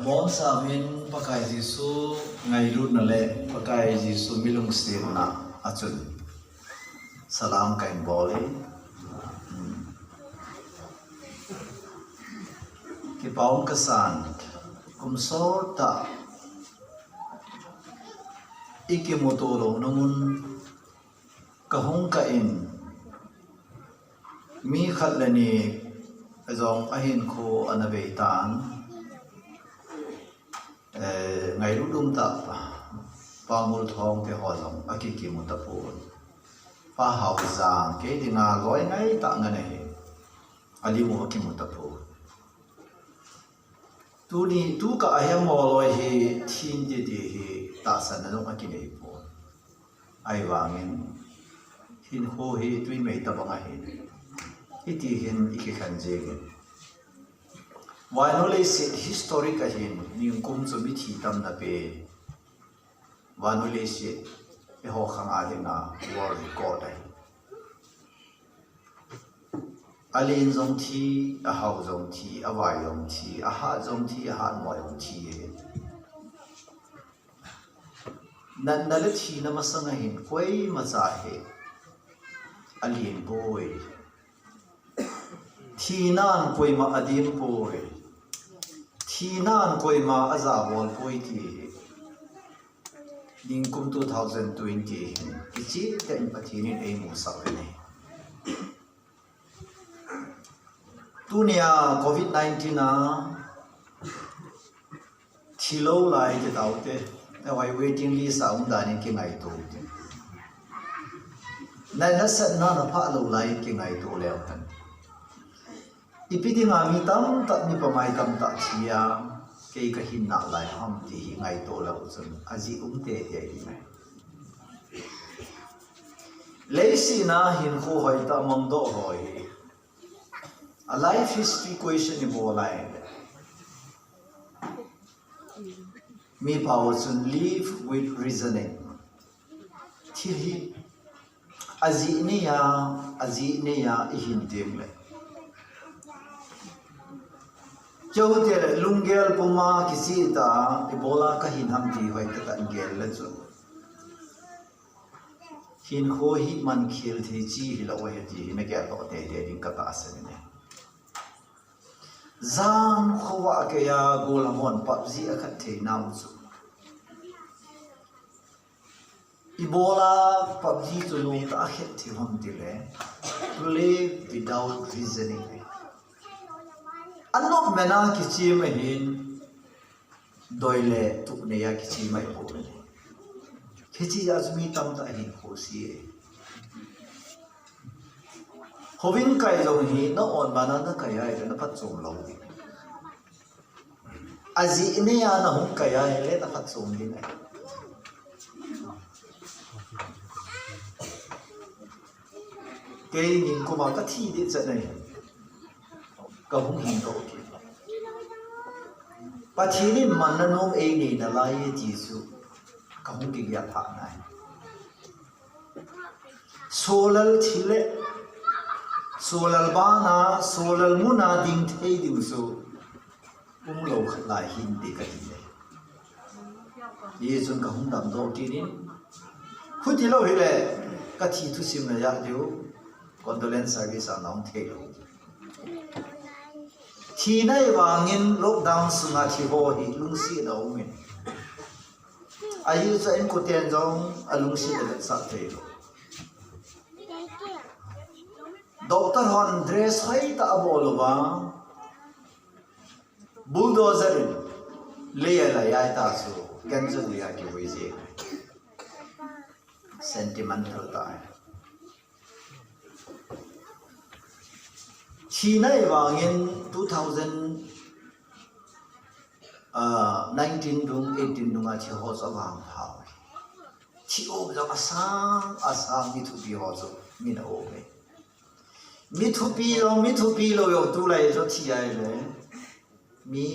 Bon samin pakai Jisu ngai lut na le pakai Jisu milung stir na achun salam kain bole ki paum kasan kumso ta iki motoro namun kahong kain mi khatlani azong ahin ko anabe tan ngày lúc đun tập ba mùa thong thì họ giống ở cái kia một tập buồn ba học giảng cái thì ngà gói ngay tạ ngân này ở đi mua cái một tập buồn tu đi tu cả ai em mò rồi thì thiên thì tạ sản nó giống ở cái này buồn ai vàng hin hồ hi tuy mấy tập bằng ai hi thì hin cái khăn gì why no le se historic ahin ning kum chu mi thi tam na pe why no le se e ho khang a de na world record ai alin zong thi a hau zong thi a wai zong thi a ha zong thi a ha moi zong thi nan na le thi na ma sang hin koi ma cha he alin boy thi nan koi ma adim boy thi nan koi ma aza bol poi ti ning kum 2020 ki chi ten pathinin ei mu sa ne tunia covid 19 na thilo lai te daute na wai waiting list a da ni ki ngai to te na sat na pha lo lai ki ngai to le tan ipiti nga mi tam ta mi pamai tam ta thia ke ka hin na lai ham ti ngai to la chun aji te te mai leisi na hin kho hoi ta mong do hoi a life history question ni bo lai mi power chun live with reasoning thi aji ne ya hin tem le châu tiền lungel puma kisi ta ebola ka hin ham ti hoi ta tan gel la chu hin kho hi man khil thi chi hi lo he ti me ke to te te ding ka ta se ne zam khowa ke ya golamon pubg a khat the nam chu ebola pubg chu lo ta khet thi ham ti le to live without reasoning anok mena kichi me hin doile tukne ya kichi mai ho kichi azmi tam ta hin khosi hovin kai lo hi no on bana na kai ai na phat chom lo aji ne ya na hum kai ai le ta phat chom din ai ke ning ko ma ka thi de cha nai ka hung hin to ki pathinin mannanom ei ni na lai ji su ka hung ki ya tha nai solal thile solal bana solal muna ding thei ding su lo khat lai hin ti ka ti le ye chun ka hung dam do ti nin khu ti lo hi le ka thi thu sim na ya diu condolence service anong thei lo thi nai wangin lockdown sunga thi ho hi lungsi no min ayu cha in ko ten jong alungsi de sa the doctor hon dress hai ta bolwa bulldozer le la ya ta su cancel ya ki wei je sentimental ta China wangin 2019 dung 18 dung a chi ho sa wang phao chi o ja asam mi thu pi ho so mi na o me mi thu pi lo yo tu lai so thi ai le mi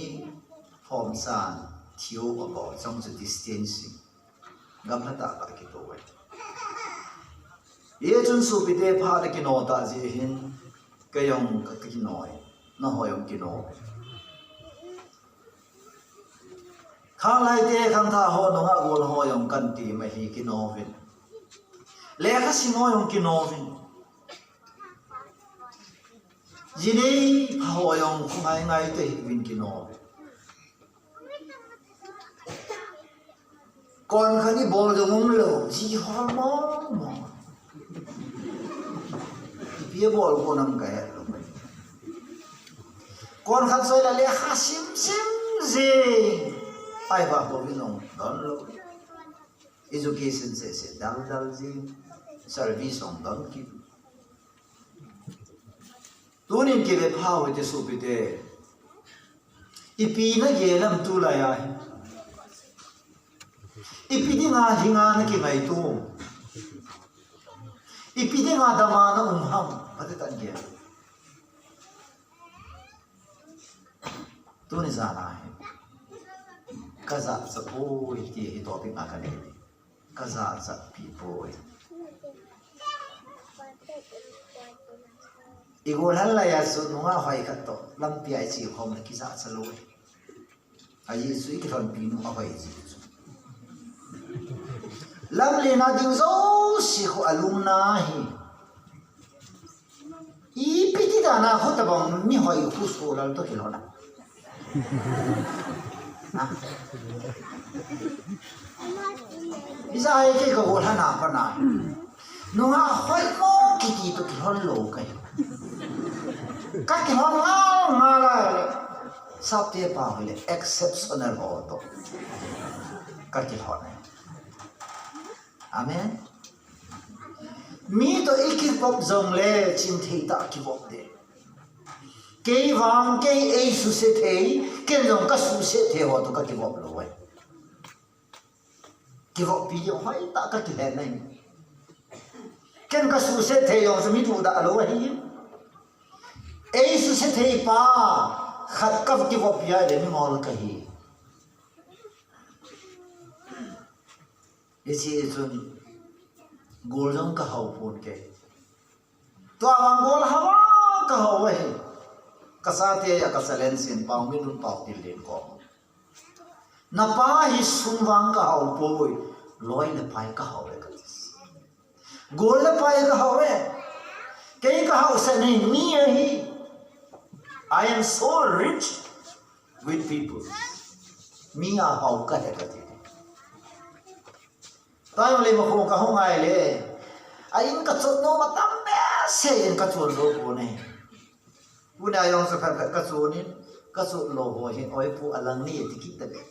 form san thi o bo trong the distancing gam na ta ka ki to we ye chun su pi de pha de ki no ta ji hin cái ông cái nói nó hỏi ông kia nói khang lai te khang tha ho no nga gol ho yong kan ti ma hi ki no vin le kha si mo yong ki no vin jini ho yong ngai ngai te vin ki no con khani bol jo mong lo ji ho mo mo bia bol ko nam ka lo con khăn soi là le kha sim sim gì ai vào bộ phim nông đón lúc education sẽ đăng gì service nông đón kịp tu nên cái về phao về số bị thế ipi nó dễ lắm tu lại ai ipi đi ngã hình ngã nó cái ngày tu ipi đi ngã đam nó hầm phải tận kia tu nên ra lại kaza sa po iti topic akan ini kaza sa people igulan la ya su nunga hoi kato lampi ai chi khom ki sa sa lo ai su ki thon pi nu hoi ji lam le na ding zo si khu alumna hi I piti da na khota bang mi hoi khu so lal to kilona bisa ai cái câu hỏi nào có nào nó ngã hỏi mò cái gì tôi hỏi lố cái các cái hỏi ngã lại sắp tới bảo là exceptional hộ đó các cái hỏi này amen mi to iki bop zong le chin thei ta ki bop de cái vàng cái ấy su se thế cái dòng các su se thế họ tụi các cái vọng rồi cái vọng bây giờ hỏi ta các cái này này cái các su se thế họ sẽ biết thu đã rồi ấy su se thế pa khát cấp cái vọng bây giờ để mình ngồi cái gì cái gì rồi gol dòng cái hậu phun cái tua vàng gol hawa cái hậu vậy kasate ya kasalen sin pang minun pau tilin ko napa hi sumwang ka hau poi loi na pai ka hau ka gol na pai ka hau ke ka hau sa nei mi hi I am so rich with people mi a hau ka he ka ti tai le mo ko ka hau ngai le ai in ka chot no ma tam me se in ka chot lo ko ne Bunda yang sekarang kasunin kasut loho hin oi pu alang ni ti kita be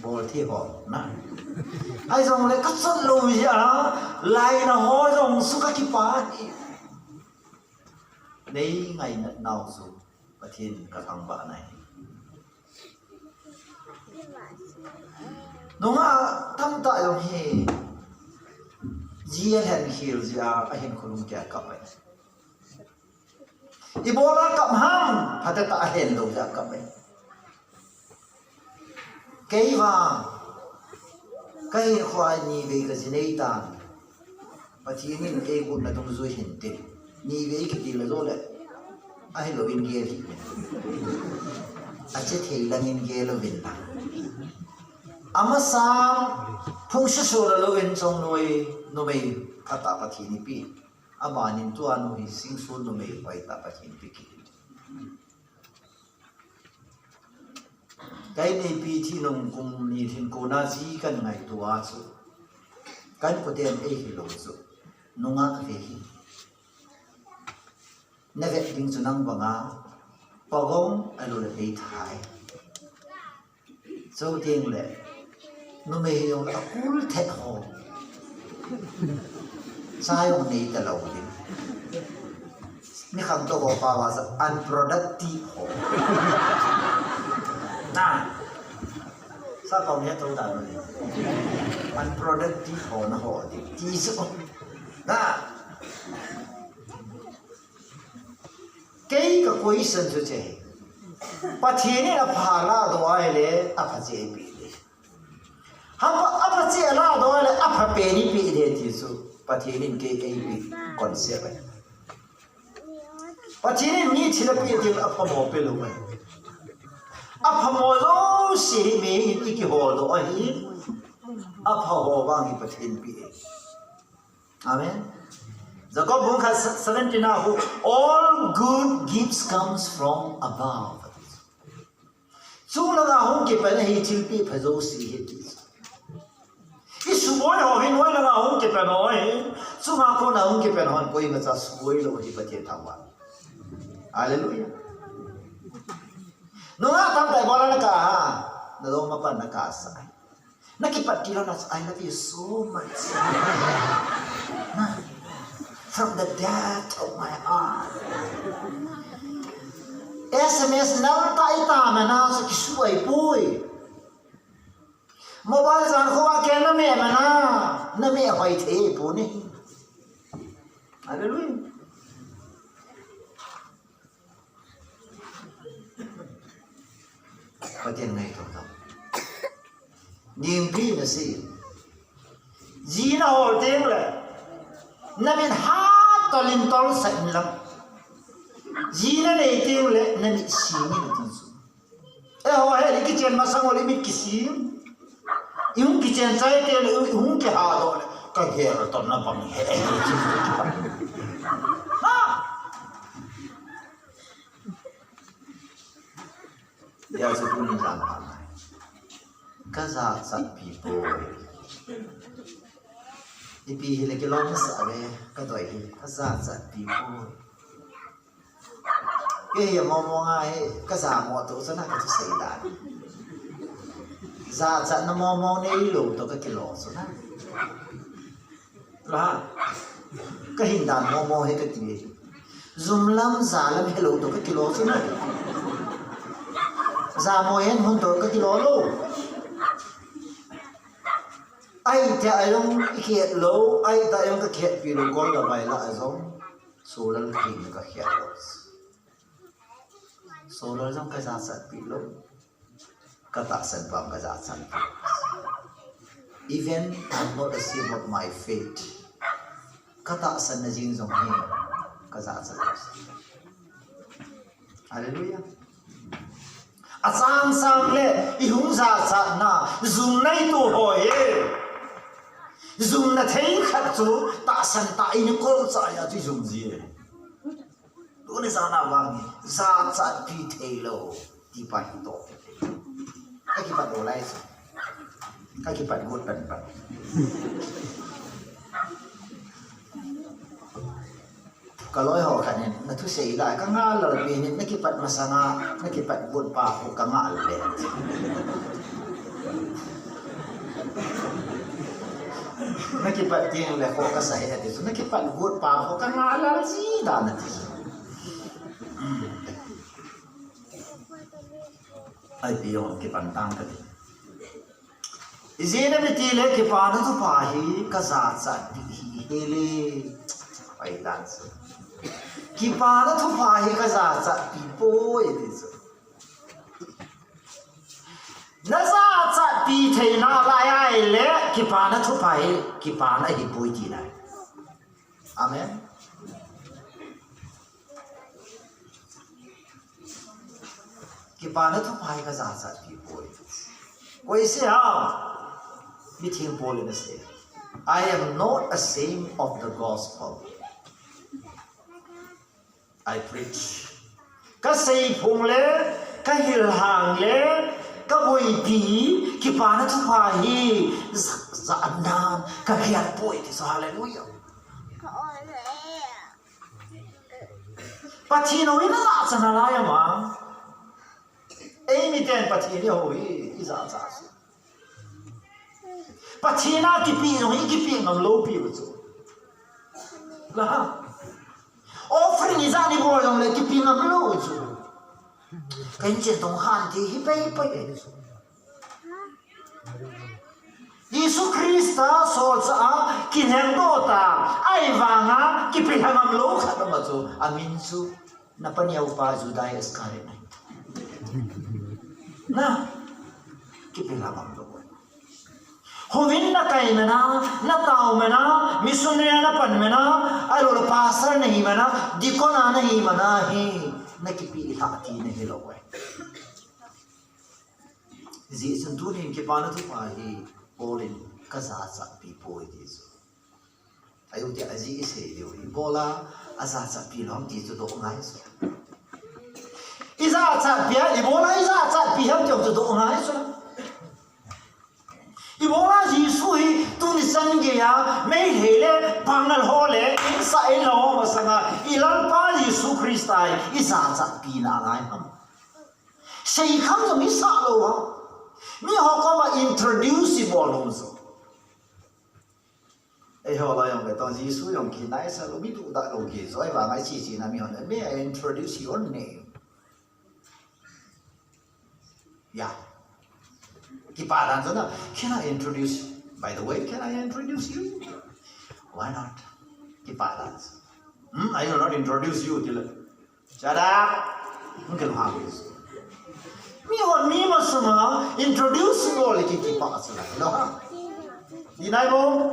bol thi ho na ai jong le kasut lo ya lai na ho jong suka ki pa nei ngai na nau su pathin ka thang ba này nonga tam ta yong he ji hen hil ja a hin khulum kya ka pai Ibola kap ham pada tak ahen lo ja kap cái vàng cái khoai ni về cái gì này ta và chỉ nên cái cũng là trong rồi hiện tiền ni về cái gì là rồi đấy ai lo bên kia thì ache thei là bên kia lo bên ta ama sang phong sư số là lo bên trong nuôi nuôi kata pati ni pi amanin tua nuôi sinh sun nuôi phải ta pati ni pi cái này pi thi nông cùng ni thiên cô na gì cái ngày tua số cái có tiền ấy thì lâu số nông á về hi nè về tiếng số năng bằng á bao gồm anh là để thái số tiền lệ nó mới dùng là cúl thẹt hồ sai ông này ta lâu đi mi không to có bao giờ unproductive hồ na sao câu này tôi đã rồi unproductive hồ nó hồ thì chỉ số na cái question cho chơi bắt thiên này là phá la đồ ai lệ áp chế bị lệ ham áp chế la đồ ai lệ áp bể ni bị lệ thì số bắt thiên này cái bị concept ấy bắt thiên này chỉ là bị thì áp mồ bể luôn áp mồ rồi si me in iki hol do ahi apha ho wangi pathin pi amen Jacob 1:17 who all good gifts comes from above chung la hong ke pa hi thil pi phajo si hi ti isu boy ho hin hoi la hong ke pa no hi chu ma ko na hong ke pa hon koi ma cha suoi lo hi pathe thawa hallelujah no na tam dai bola na ka na do ma pan na ka sa na ki pat tiro na I love you so much from the depth of my heart SMS nang ta ita ma na sa ki suai pui mobile san ko wa ke na me ma na me hoi the pu ni hallelujah Patien này thôi không niềm tin là gì gì nó hồi tiếng là nó bên hát to lên to sạch lắm gì nó này tiếng là nó bị xí như là tiếng số hồi hay cái chuyện mà sang hồi bị cái xí yung cái chuyện trái tiếng là yung cái hà đó là cái kia là tao nó bằng hệ ya se pun jam hamai kaza sat people ipi hile ke lom sa ve ka doi hi kaza sat people ke ya mo ngai kaza mo to sa na ka tu sei da za na mo nei lo to ka kilo so na la ka hin dan mo he ka ti zum lam za lam hello to ka kilo so na za mo hen hun to ka kilo lo ai ta ayong ikhet lo ai ta ayong ka khet pi lo gol la bai la azong solar king ka khet lo solar jong ka za sat pi lo ka ta san pam ka za san even I'm not ashamed of my fate ka ta san na jing jong he ka za san hallelujah asang sang le ihung za sa na zum nai tu hoi zum na thei khat chu ta san ta in ko cha ya chi zum ji tu ne sa na wang za cha pi thei lo ti pa hi to ka ki pa do lai sa ka ki pa gut pan pa kalau ho kan na thu sei la ka nga la bi ni na ki pat masanga na ki pat bun pa ko ka nga le na ki pat tiang le ko ka sai ha ti na ki pat bun pa ko ka nga la si da na ti ai bi on ki pan tang ka ti izina mi ti le ki pa na tu pa hi ka za sa ti hi le ai dan sa ki pa na thu pa hi ka za cha pi po e ti zo na za cha pi thei na la ya le ki pa na thu pa hi ki pa na hi po ti na amen ki pa na thu pa hi ka za cha pi po koi se ha mi thing po le na se I am not ashamed of the gospel I preach. Ka sei phung le, ka hil hang le, ka boi pi, ki pa na thu pa hi, za nan, ka hiat poi ti sa hallelujah. Pati no ina la sa na la ya ma. Ei mi ten pati ni ho hi, I za za. Pati na ki pi no hi ki pi ngam lo pi wo zo. La offering is ani bo yong le ki ping am lo chu kan chen tong han ti hi pe pe Yesu Krista so cha ki heng do ta ai wanga ki pi hang am lo kha ma chu amin chu na pan yau pa ju dai es kare nai na ki pi hang am lo Hovin na kai mena, na tao mena, misune na pan mena, alo pasra nahi mena, dikona nahi mana hi, na kipi hati nahi lowe. gì chân tu nên cái bạn nó thu phải Polin cái giá trị bị bồi đi rồi ai cũng thấy gì sẽ điều đi bola giá trị bị lòng đi cho độ ngay rồi giá trị bị bola giá trị bị ham cho độ ngay rồi bola Giêsu hi tu ni san ge ya mấy hele pangal hole inside lo mà sang ilan pa Giêsu Christai giá trị bị na ngay ham sei kham cho mi sa lo ha mi họ có mà introduce bộ luôn rồi ai họ lại用嘅當Giêsu用其他時候咪都得路嘅，所以話我次次那咪可能咩 introduce your name， 呀，佢巴單真係 Can I introduce you? By the way, can I introduce you? Why not? 佢巴單I will not introduce you 啲啦，shut up，唔叫話嘅。mi hon mi mà sama introduce bộ lại cái bà sẽ lại đó đi này bố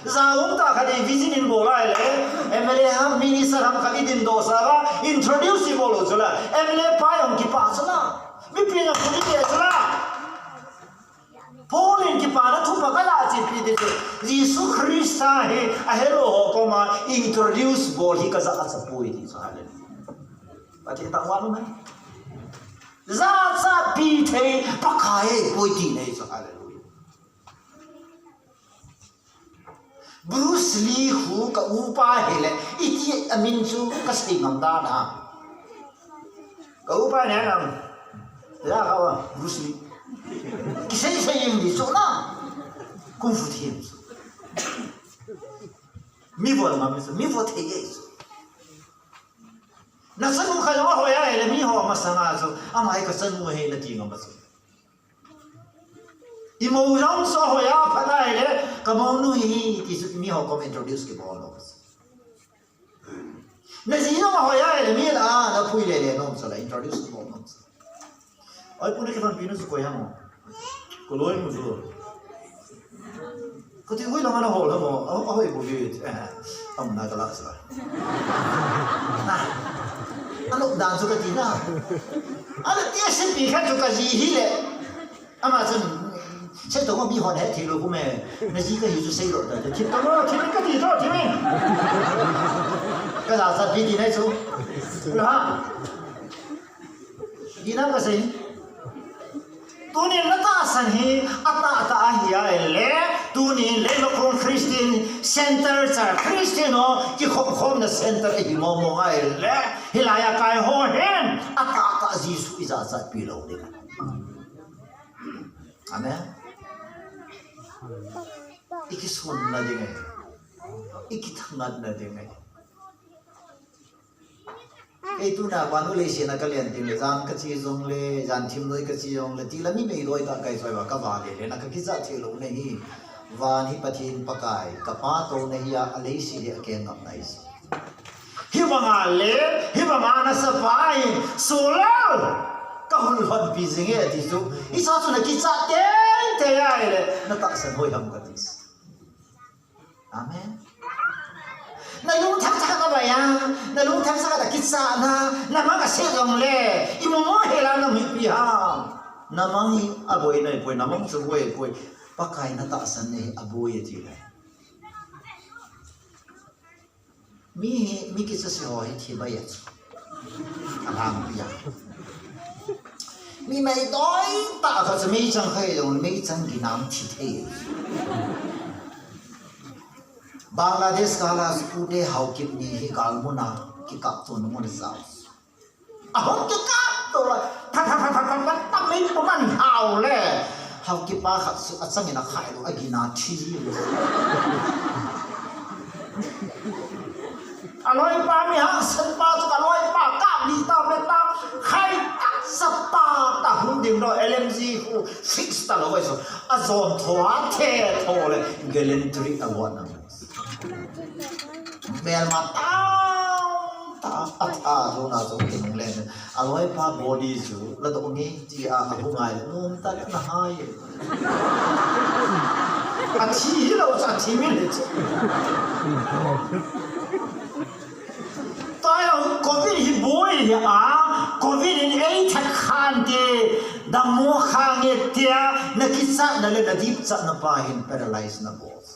giờ chúng ta khai visiting bộ lại lẽ em lấy ham minister ham khai din đồ sao introduce bộ luôn chứ là em lấy phải ông cái bà sẽ là mi pin ông cái gì sẽ là Paul cái bà nó thu vào cái là gì pin đấy Jesus Christ hay hello họ có mà introduce bộ thì cái gì sẽ bồi đi sao lại và thì tao nói luôn giá trị bị thế bắt khai bồi đi này cho hallelujah Bruce Lee hu ka upa hele iti amin chu ka singam da na ka upa ne nam ya ka Bruce Lee ki sei yin di so na kung fu thiam mi vol ma mi vo the ye na san mu khai ho ya hele mi ho ma sanga so amai ka san mu he na ti ngam so imo rong so ho ya phana hele ka mo nu hi ti su mi ho ko introduce ke bo no na ji no ho ya hele mi la na phui le no so la introduce bo no ai pune ke fan pinu su ko ya mo ko loi mu so ko ti hui la ma ho la mo a hoi bo ye am na ka la sa na ano dan su ka ti na ano ti se pi ka ju ka ji hi le ama chen sẽ tôi có bị hỏi hết thì rồi cũng mẹ nó chỉ có hiểu cho xây rồi thì tôi nói thì cái gì đó thì mình cái nào sao bị gì này chú rồi ha đi nào cái gì tôi nên nó ta sang hi ata hi ai lẽ tôi nên lấy nó con Christian center cha Christian nó cái không là center ấy mò mò ai lẽ hi lại cái hồ hen ata Jesus izazat bị lâu đấy amen iki son na dingai iki thangat na dingai ei tu na kwanu le se na ka len tin le jan ka chi jong le jan thim noi ka chi jong le ti la mi mei loi ka kai soi wa ka wa le na ka ki za the lo ne hi van hi pathin pakai ka pa to ne hi a le si le ke ngam nai si hi wa nga le hi wa ma na sa pai so lo ka hul hon pi zinge ti su i sa su na ki cha te ai le na ta san hoi ham ka ti amen na lung thang sa ka ba ya na lung thang sa ka ki cha na ma ka se jong le i mo mo he la na mi pi ha na mang a boi nei poi na mang chu boi poi pa kai na ta san ne a boi ti le mi ki sa se ho hi thi ba ya a lang pi ya mi mai doi ta ka se mi chang khai dong mi chang ki nam thi the Bangladesh kala pute hau kip ni hi kalmuna ki kap to no mon sao ahon ki kap to la ta mai po man hau le hau ki pa khat su achang ina khai lo agina thi aloi pa mi ha san pa chu aloi pa ka ni ta me ta khai sa pa ta hum ding do LMG hu fix ta lo so a zon thoa the tho le galantry award na mel ma ta zo na zo ke nong len aloi pa body chu la do ngi ti a hu ngai num ta na hai a chi lo sa chi mi le ta yo covid hi boy hi a covid in ei thak khan ti dang mo khange tia na kitsa na le na deep sa na pahin paralyzed na boss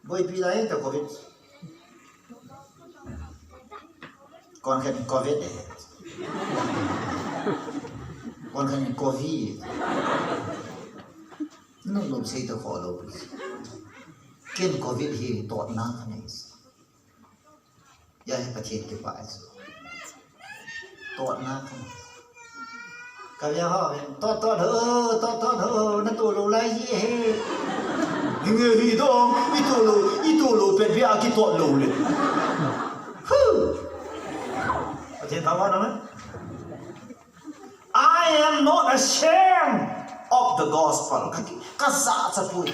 boy pilay ta covid kon kan covid kon kan covid no lo say to follow ken covid hi tot na khanis ya pa chet ke pa so tot na khanis cái gì họ to thơ nó tổ lô lại gì hết người đi đâu ít tổ lô bên phía cái tổ lô lên ở trên thảo hoa đó I am not ashamed of the gospel cái giá trị phụ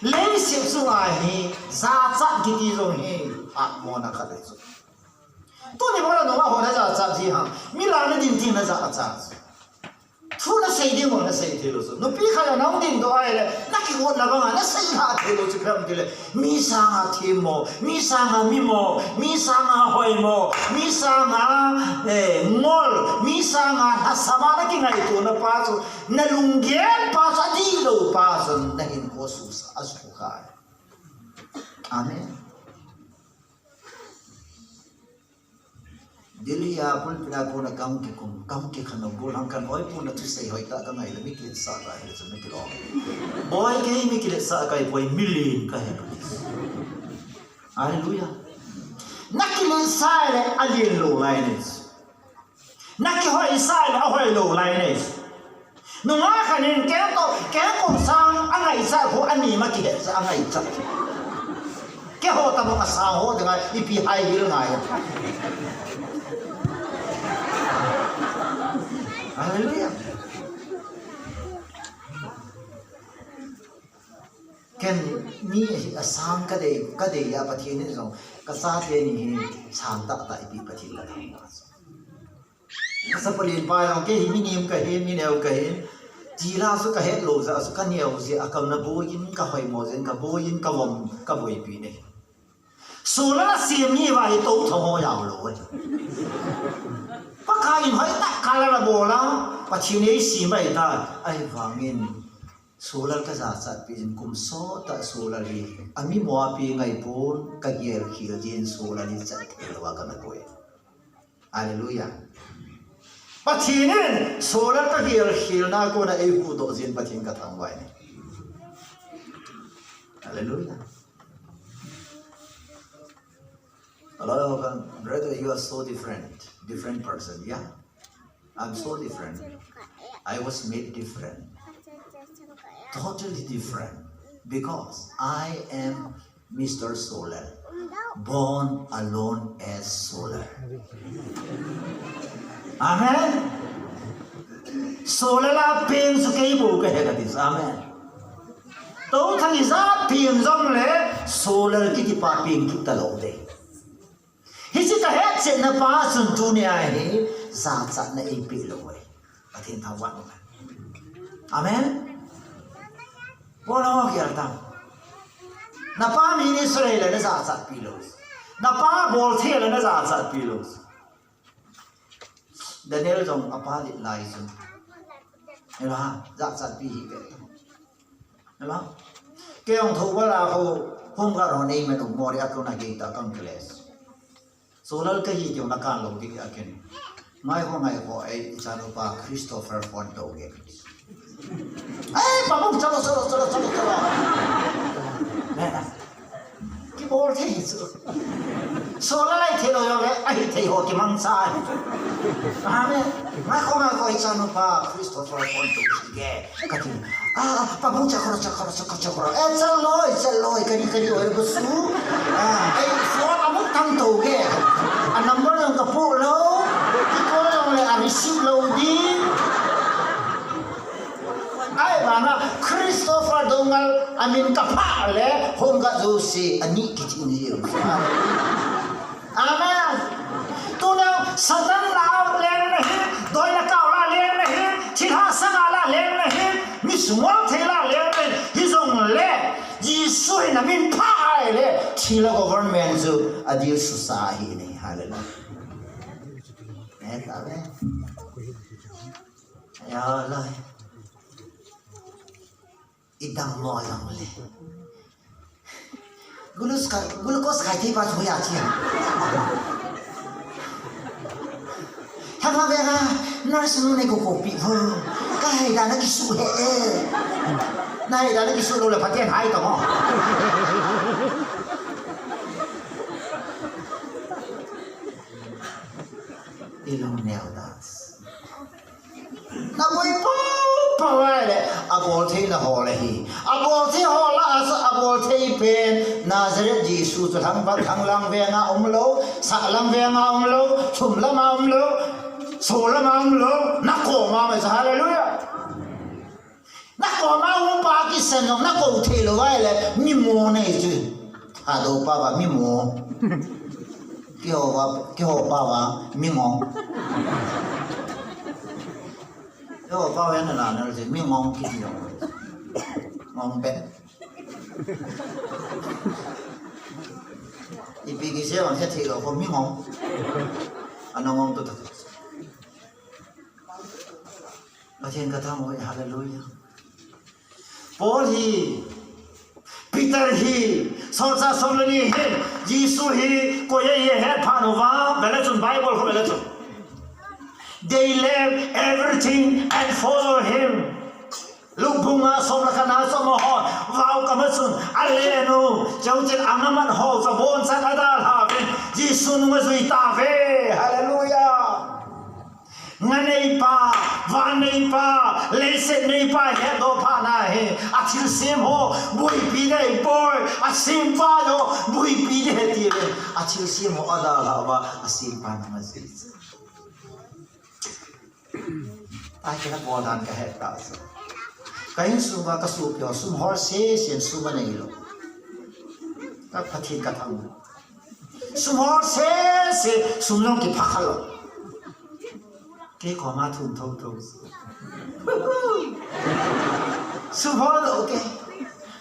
lấy xếp xuống ai giá trị cái gì mô na khát đấy tôi đi vào nó họ nói giá trị gì hả mi làm nó điểm tin nó giá trị thu nó xây đi mà nó xây thế rồi nó bị khai nó định đó ai là nó cái gọi là bằng nó xây hạ thế rồi chứ không thế là mi sang à thêm mò mi sang à mi mò mi sang à hỏi mò mi sang à ngol mi sang à nó sao mà cái ngày tụi nó pa rồi nó lung ghét pa sa đi đâu pa rồi nó hình có sự sa sự khai amen Dili apun pinapo na kam ke khano bolang kan oi pun na tu sei hoi ta ka ngai le mi kilet sa ka he so mi kilo boy ke mi kilet sa ka boy million ka he hallelujah nakilen sa le alien lo lines naki hoi sa le hoi lo lines no nga kanin ke ko sang angai sa ko ani ma kilet sa angai sa ke ho ta mo ka sa ho de ngai ipi hai hil ngai Hallelujah. Ken mi asam ka de ya pathi ni so ka sa te ni sam ta ta ipi pathi la thang ba ka sa palin pa long ke hi mi nim ka he mi neu ka he ji la su ka he lo za su ka neu ji akam na bo yin ka hoi mo zen ka bo yin ka wom ka boi pi ne so la sim ni wa to tho ya lo Pak kain hai tak kala bola pachine si mai ta ai wangin solar ka sa pin kum so ta solar ri ami mo pi ngai pon ka ger khil jin solar ni chat kelwa ka na koi hallelujah pachine solar ka ger khil na ko na ei hu do jin pachin ka thang wai hallelujah hello brother you are so different person, yeah? I'm so different. I was made different. Totally different. Because I am Mr. Solar. Born alone as Solar. Amen? Solar la ping su kei bu ke ga dis. Amen. To thang isa ping zong le Solar ki ti pa ping ki ta lo de. Hisi ka het se na pa sun tu ni ai za cha na ei pi lo we pathin tha wan amen bola wa ta na pa mi ni sre le na za cha pi lo na pa bol the le na za cha pi lo Daniel jong apa di lai sun ela za cha pi hi ke ela ke ong thu ba la ho hom ga ro nei me no mo ri akon na ge ta kang kles Solar ka hi yung nakalo di akin. Ngay ko ay isano pa Christopher Fonto ge. Ay, pabong chalo. Nena. Ki bol the so. Solar lai thelo yo le ai thei ho ki mang sa. Amen. Ngay ko isano pa Christopher Fonto ge. Katin. Pabong chakro. Chaloi kani oi busu. Ay so amuk tang to ge. Ang number ng kapulo, ito lang ang receive loading. Ay, mga Christopher Dongal, amin kapale, hongga dosi, ani kitin niyo. Amen. Tunaw, satan lao len nahin, doy na kaula len nahin, chihasa ngala len nahin, miswal thela len nahin, hizong le, jisuhin namin paay le, chila government zo, adil susahi ni. Hallelujah. Amen. ya lai idang mo yang le glucose khai thi ba chu ya chi hang la ve ga nurse nu ne ko pi ho ka hai da na ki su he nai da na ki su lo le pa tian hai to mo ilong neo das na boy pa wa le abol the la ho le hi abol the ho la as abol the pen Nazareth Jesus to thang ba thang lang ve nga lo sa lang ve nga lo chum la ma lo so la ma lo na ko ma ma hallelujah na ko ma wo pa ki sen no na ko the lo wa le mi mo ne ju ha do pa ba mi mo kêu ba ba miếng ngon kêu ba vậy là nó là miếng ngon kia rồi ngon bé thì vì cái xe bằng xe thì có miếng ngon anh ngon tôi thật ở trên cái thang mỗi hallelujah Paul thì Peter hi sonsa somlani hi Jesus hi ko ye he phanova belatun Bible ko belatun they left everything and follow him lubunga somlakana somoho vau kamasun alenu jautin angaman ho sabon sakadal ha Jesus nu zui ta ve hallelujah Nganei pa, vanei pa, leset nei pa, hedo pa na he. Atil sim ho, bui pi nei boy, asim pa ho, bui pi nei tiye. Atil sim ho ada lava, asim pa na mazis. Ai kena bolan ka he ta so. Kain suma ka su pyo sum hor se sen suma nei lo. Ka phathi ka thang. Sum hor se sum long ki phakalo. Cái có ma thùng thâu thâu sum hoa là ok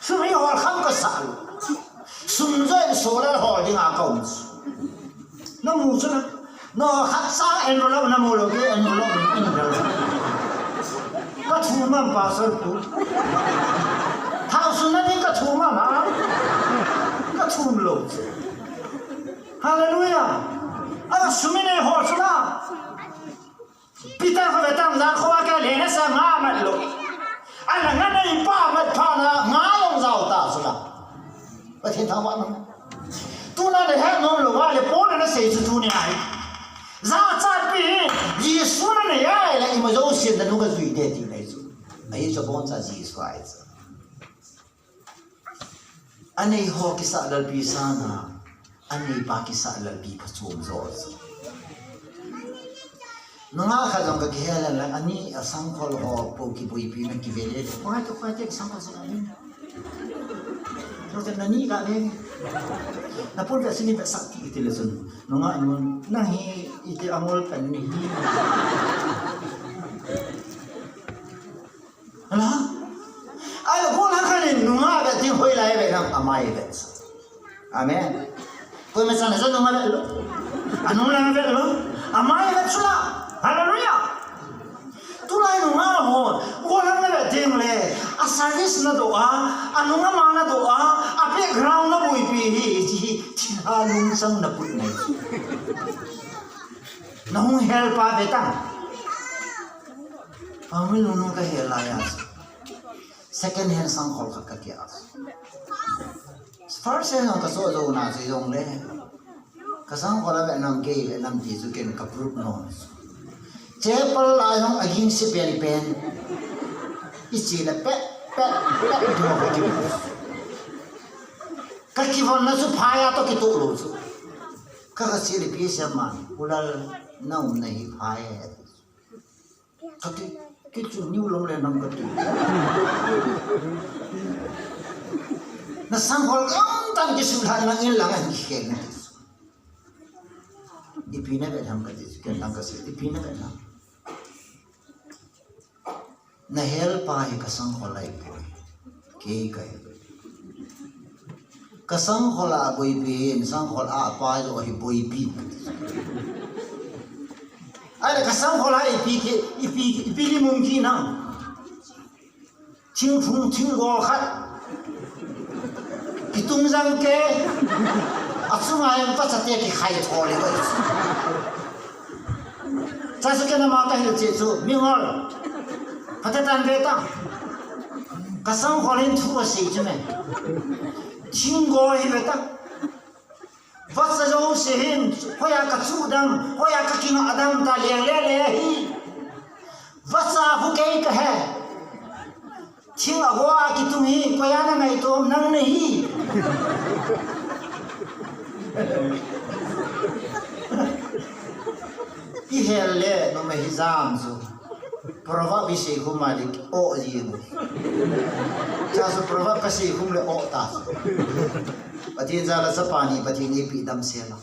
sum ấy họ không có sợ sum rồi số là họ đi ngã cầu nó mù chứ nó khác xa em nó nó mù rồi cái em nó cái thùng mà bà sợ tụ thao sum nó đi cái thùng mà cái thùng lộ hallelujah à sum này họ chứ là Peter ko betang na ko ka le na sa nga mat lo ala nga nei pa mat pa na nga long zao ta su la ba thiên thang wa ma tu na le ha nom lo wa le po na se su tu ni ai za cha pi yi su na ne ya la i ma zo shin da nu ga zui de ti nei su ai zo bon cha ji su ai zu anei ho ki sa dal bi sa na anei pa ki sa dal bi pa chum zo Nunga khajong ka kihela la ani asang khol ho po ki bui pi na ki vele ko to ko te sang khol sa ni no te nani ka ne na pun ka sini ba sakti itile sun nunga amun na hi ite amol kan ni hi ala ai ko na kan ni nunga ba tin hoi lai ba nam amai ba amen ko me san sa nunga ba lo anu la ba lo amai ba chula Hallelujah. Tulai nunga ho, walang na ding le. A service na doa, anunga mana doa, ape ground na bui pi hi tinalung sang na put na. Nahung help pa betang. Amin nunung ka helayas. Second hand sang khol ka kias. First hand ang kaso do na si dong le. Kasang khola ba nam ke nam ji su ken ka proof no. Chapel ayong aging si pen isi na pe do ko ki ka ki von na su phaya to ki to lo su ka ka si le pi sa man ulal na nei phaya ka ki chu niu long le nam ka tu na sang hol tan ki su than na in lang an ki na ipina ka tham ka ji ken lang ka si ipina ka na na hel pa hi kasang holai po ke kai kasang hola boi pi sang hol a pa jo hi boi pi ai lại cái sáng hồi lại ipi mùng chi năng thiên phung thiên gò khát cái tung răng kê 아침에 빠졌대 그 가이 돌리고 있어. 자식에나 막다 했지 명을 받았다는 데다 가상 걸린 투어시 쯤에 친구 해봤다. 왔어 시hin 호야가 주당 호야가 기노 아담 다 레레레히 왔어 후게이가 해 친구와 기둥이 고야나 나이 좀 낭네히 이헬레 노메 히잠수 prova bisi humalik o jimu chasu prova kasi humle o ta patin zala sa pani patin ipi dam sela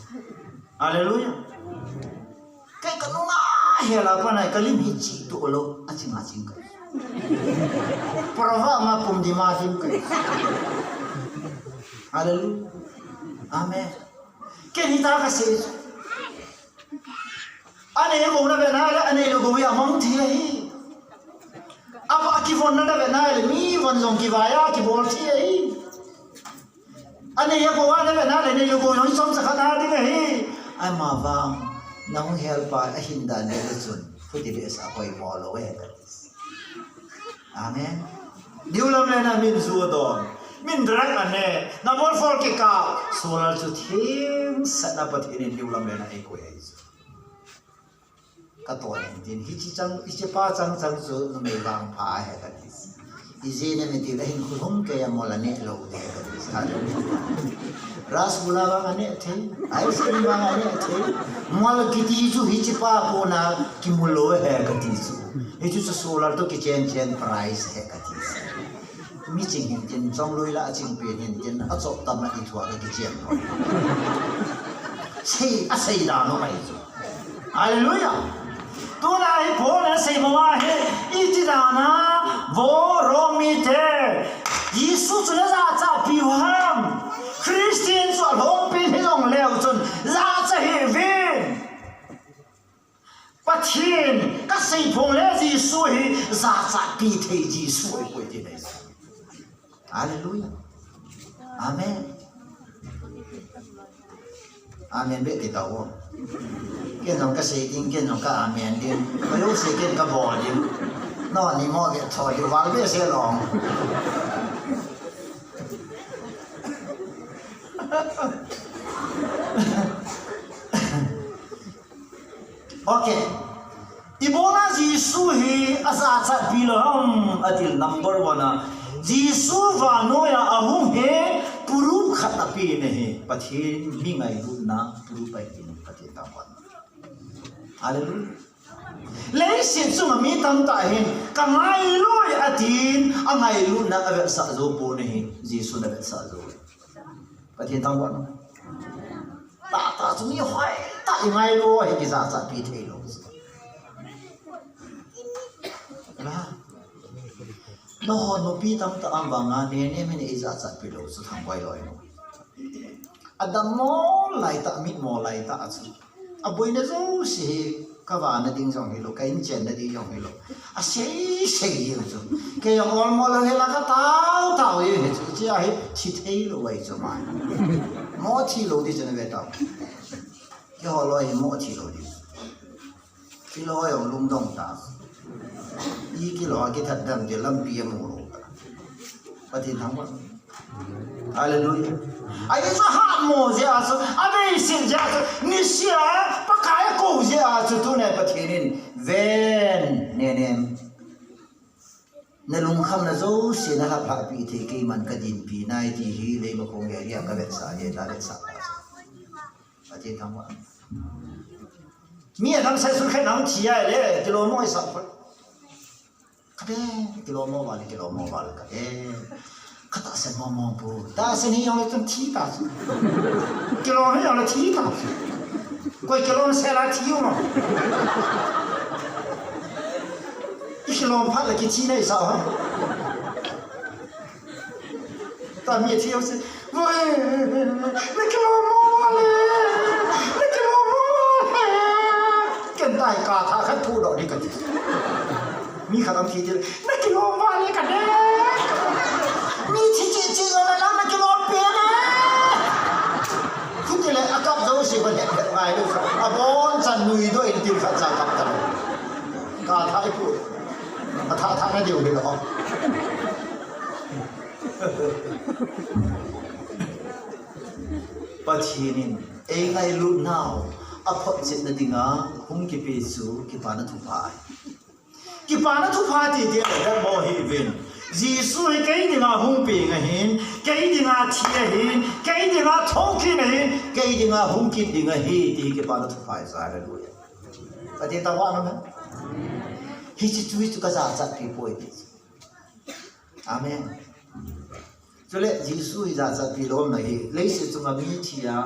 haleluya kai kanunga hela panai kalim hichi tu lo aching ka prova ma pum di ma him kai haleluya amen kenita kasi ane ko na benala ane lo ya mang thi apa akivon na benala mi von zong kivaya ki bol thi ane ko na benala ne lo yong som sa khana di hi ai ma bang nang help pa hinda ne chun phuti le sa koi mo lo we amen diulam le na min zu do min drak ane na bol for ke ka solar chu thim sa na pathin diulam le na ai ko ai katon din hichi chang iche pa chang chu no me wang pha he ka dis ije ne me ti la hin khum ke ya mola ne lo de ka dis ha ras bula wa ne the ai se ni wa ne the mol ki ti chu hichi pa ko na ki mulo he ka dis e chu solar to ki chen price he ka dis mi ching hin tin chong loi la ching pe hin tin a chok tam na i thua ka ki chen sei a sei da no mai chu hallelujah tu nai po na sei ma he iti da na vo ro mi te Yesu chu na za cha pi ham Christian chu long pin he long leo chun za cha he vin pathin ka sei phong le Yesu he za cha pi the Yesu he ko ti nei hallelujah amen amen be ti tawo cái dòng cái gì tin cái dòng cái amen tin cái lúc gì cái bò tin nó ni mò cái thôi thì vào biết sẽ lòng ok ibona Giêsu hi asa cha bilham atil number 1 Giêsu va noya ahum he puru khat api ne he pathin mi ngai lu na puru pai tin pathin ta wan hallelujah lấy xin chung mi tam ta hin ka ngai loi atin angai lu na ave sa zo po ne he Giêsu na ave sa zo pathin ta wan ta chung mi hoi ta ngai lo he ki sa sa pi thei lo nó nó pi tam ta am banga ne ne me ne za cha pi lo su thang wai loi no adam mo lai ta mi mo lai ta chu a boi na zo si ka wa na ding jong hi lo ka in chen na di jong hi lo a sei sei yu chu ke yong ol mo lo he la ka tao ye he chu chi a he thi thei lo wai chu ma mo thi lo di chen ve ta ke ho lo hi mo thi lo di ki lo yong lung dong ta y cái loại cái thật đầm thì lâm bia mù và thì thắng quá hallelujah ai cho hát mù gì à chứ à đây xin ra chứ ni xia bắt cái cổ gì à chứ tu này bắt thì nên ven nè nè lùng khăm là dấu xin là hấp bị thì cái mình cái din bị này thì hi lấy một con nghề cái vẹt sa vậy ta vẹt sa và thì thắng quá miệng thằng sai xuất khai nóng chỉ ai đấy thì lo mỗi sao kade kilo mo wal kade kata sen mo po ta sen hi yong tum thi ta kilo hi yong thi ta koi kilo se la thi yo kilo pha la ki chi nei sa ha ta mi thi yo se voi le kilo mo le kilo mo ken ตายกาท่าขัดพูดออกนี่กันมีขนมทีเดียวนักกิโลมาเลยกันเด้มีที่จีอะไรแล้วนักกิโลเปียนะคุณจะเลยอากับเจ้าสิวันนี้ไงลูกอาบอนจันนุยด้วยติวขัดใจกับตลอดกาท่าไอ้พูดท่าไม่เดียวเลยหรอปัจจุบันเองไงรู้น่าวอภัยเจตนาดิ่งอ่ะหุ่นกิเปซูกิปานะทุพายกิปานะทุพายที่เดียวกันบ่เฮวินยิสุให้ใครดิ่งอ่ะหุ่นเปียงเห็นใครดิ่งอ่ะเทียเห็นใครดิ่งอ่ะท้องกินเห็นใครดิ่งอ่ะหุ่นกินดิ่งอ่ะเฮที่กิปานะทุพายสายเลยด้วยประเทศตะวันนั้นฮิจิจุยตุกะซาจัดที่ป่วยดิอาเมนจนเลยยิสุให้จัดที่ล้มนะเฮเลยสิจุงอามีที่อ่ะ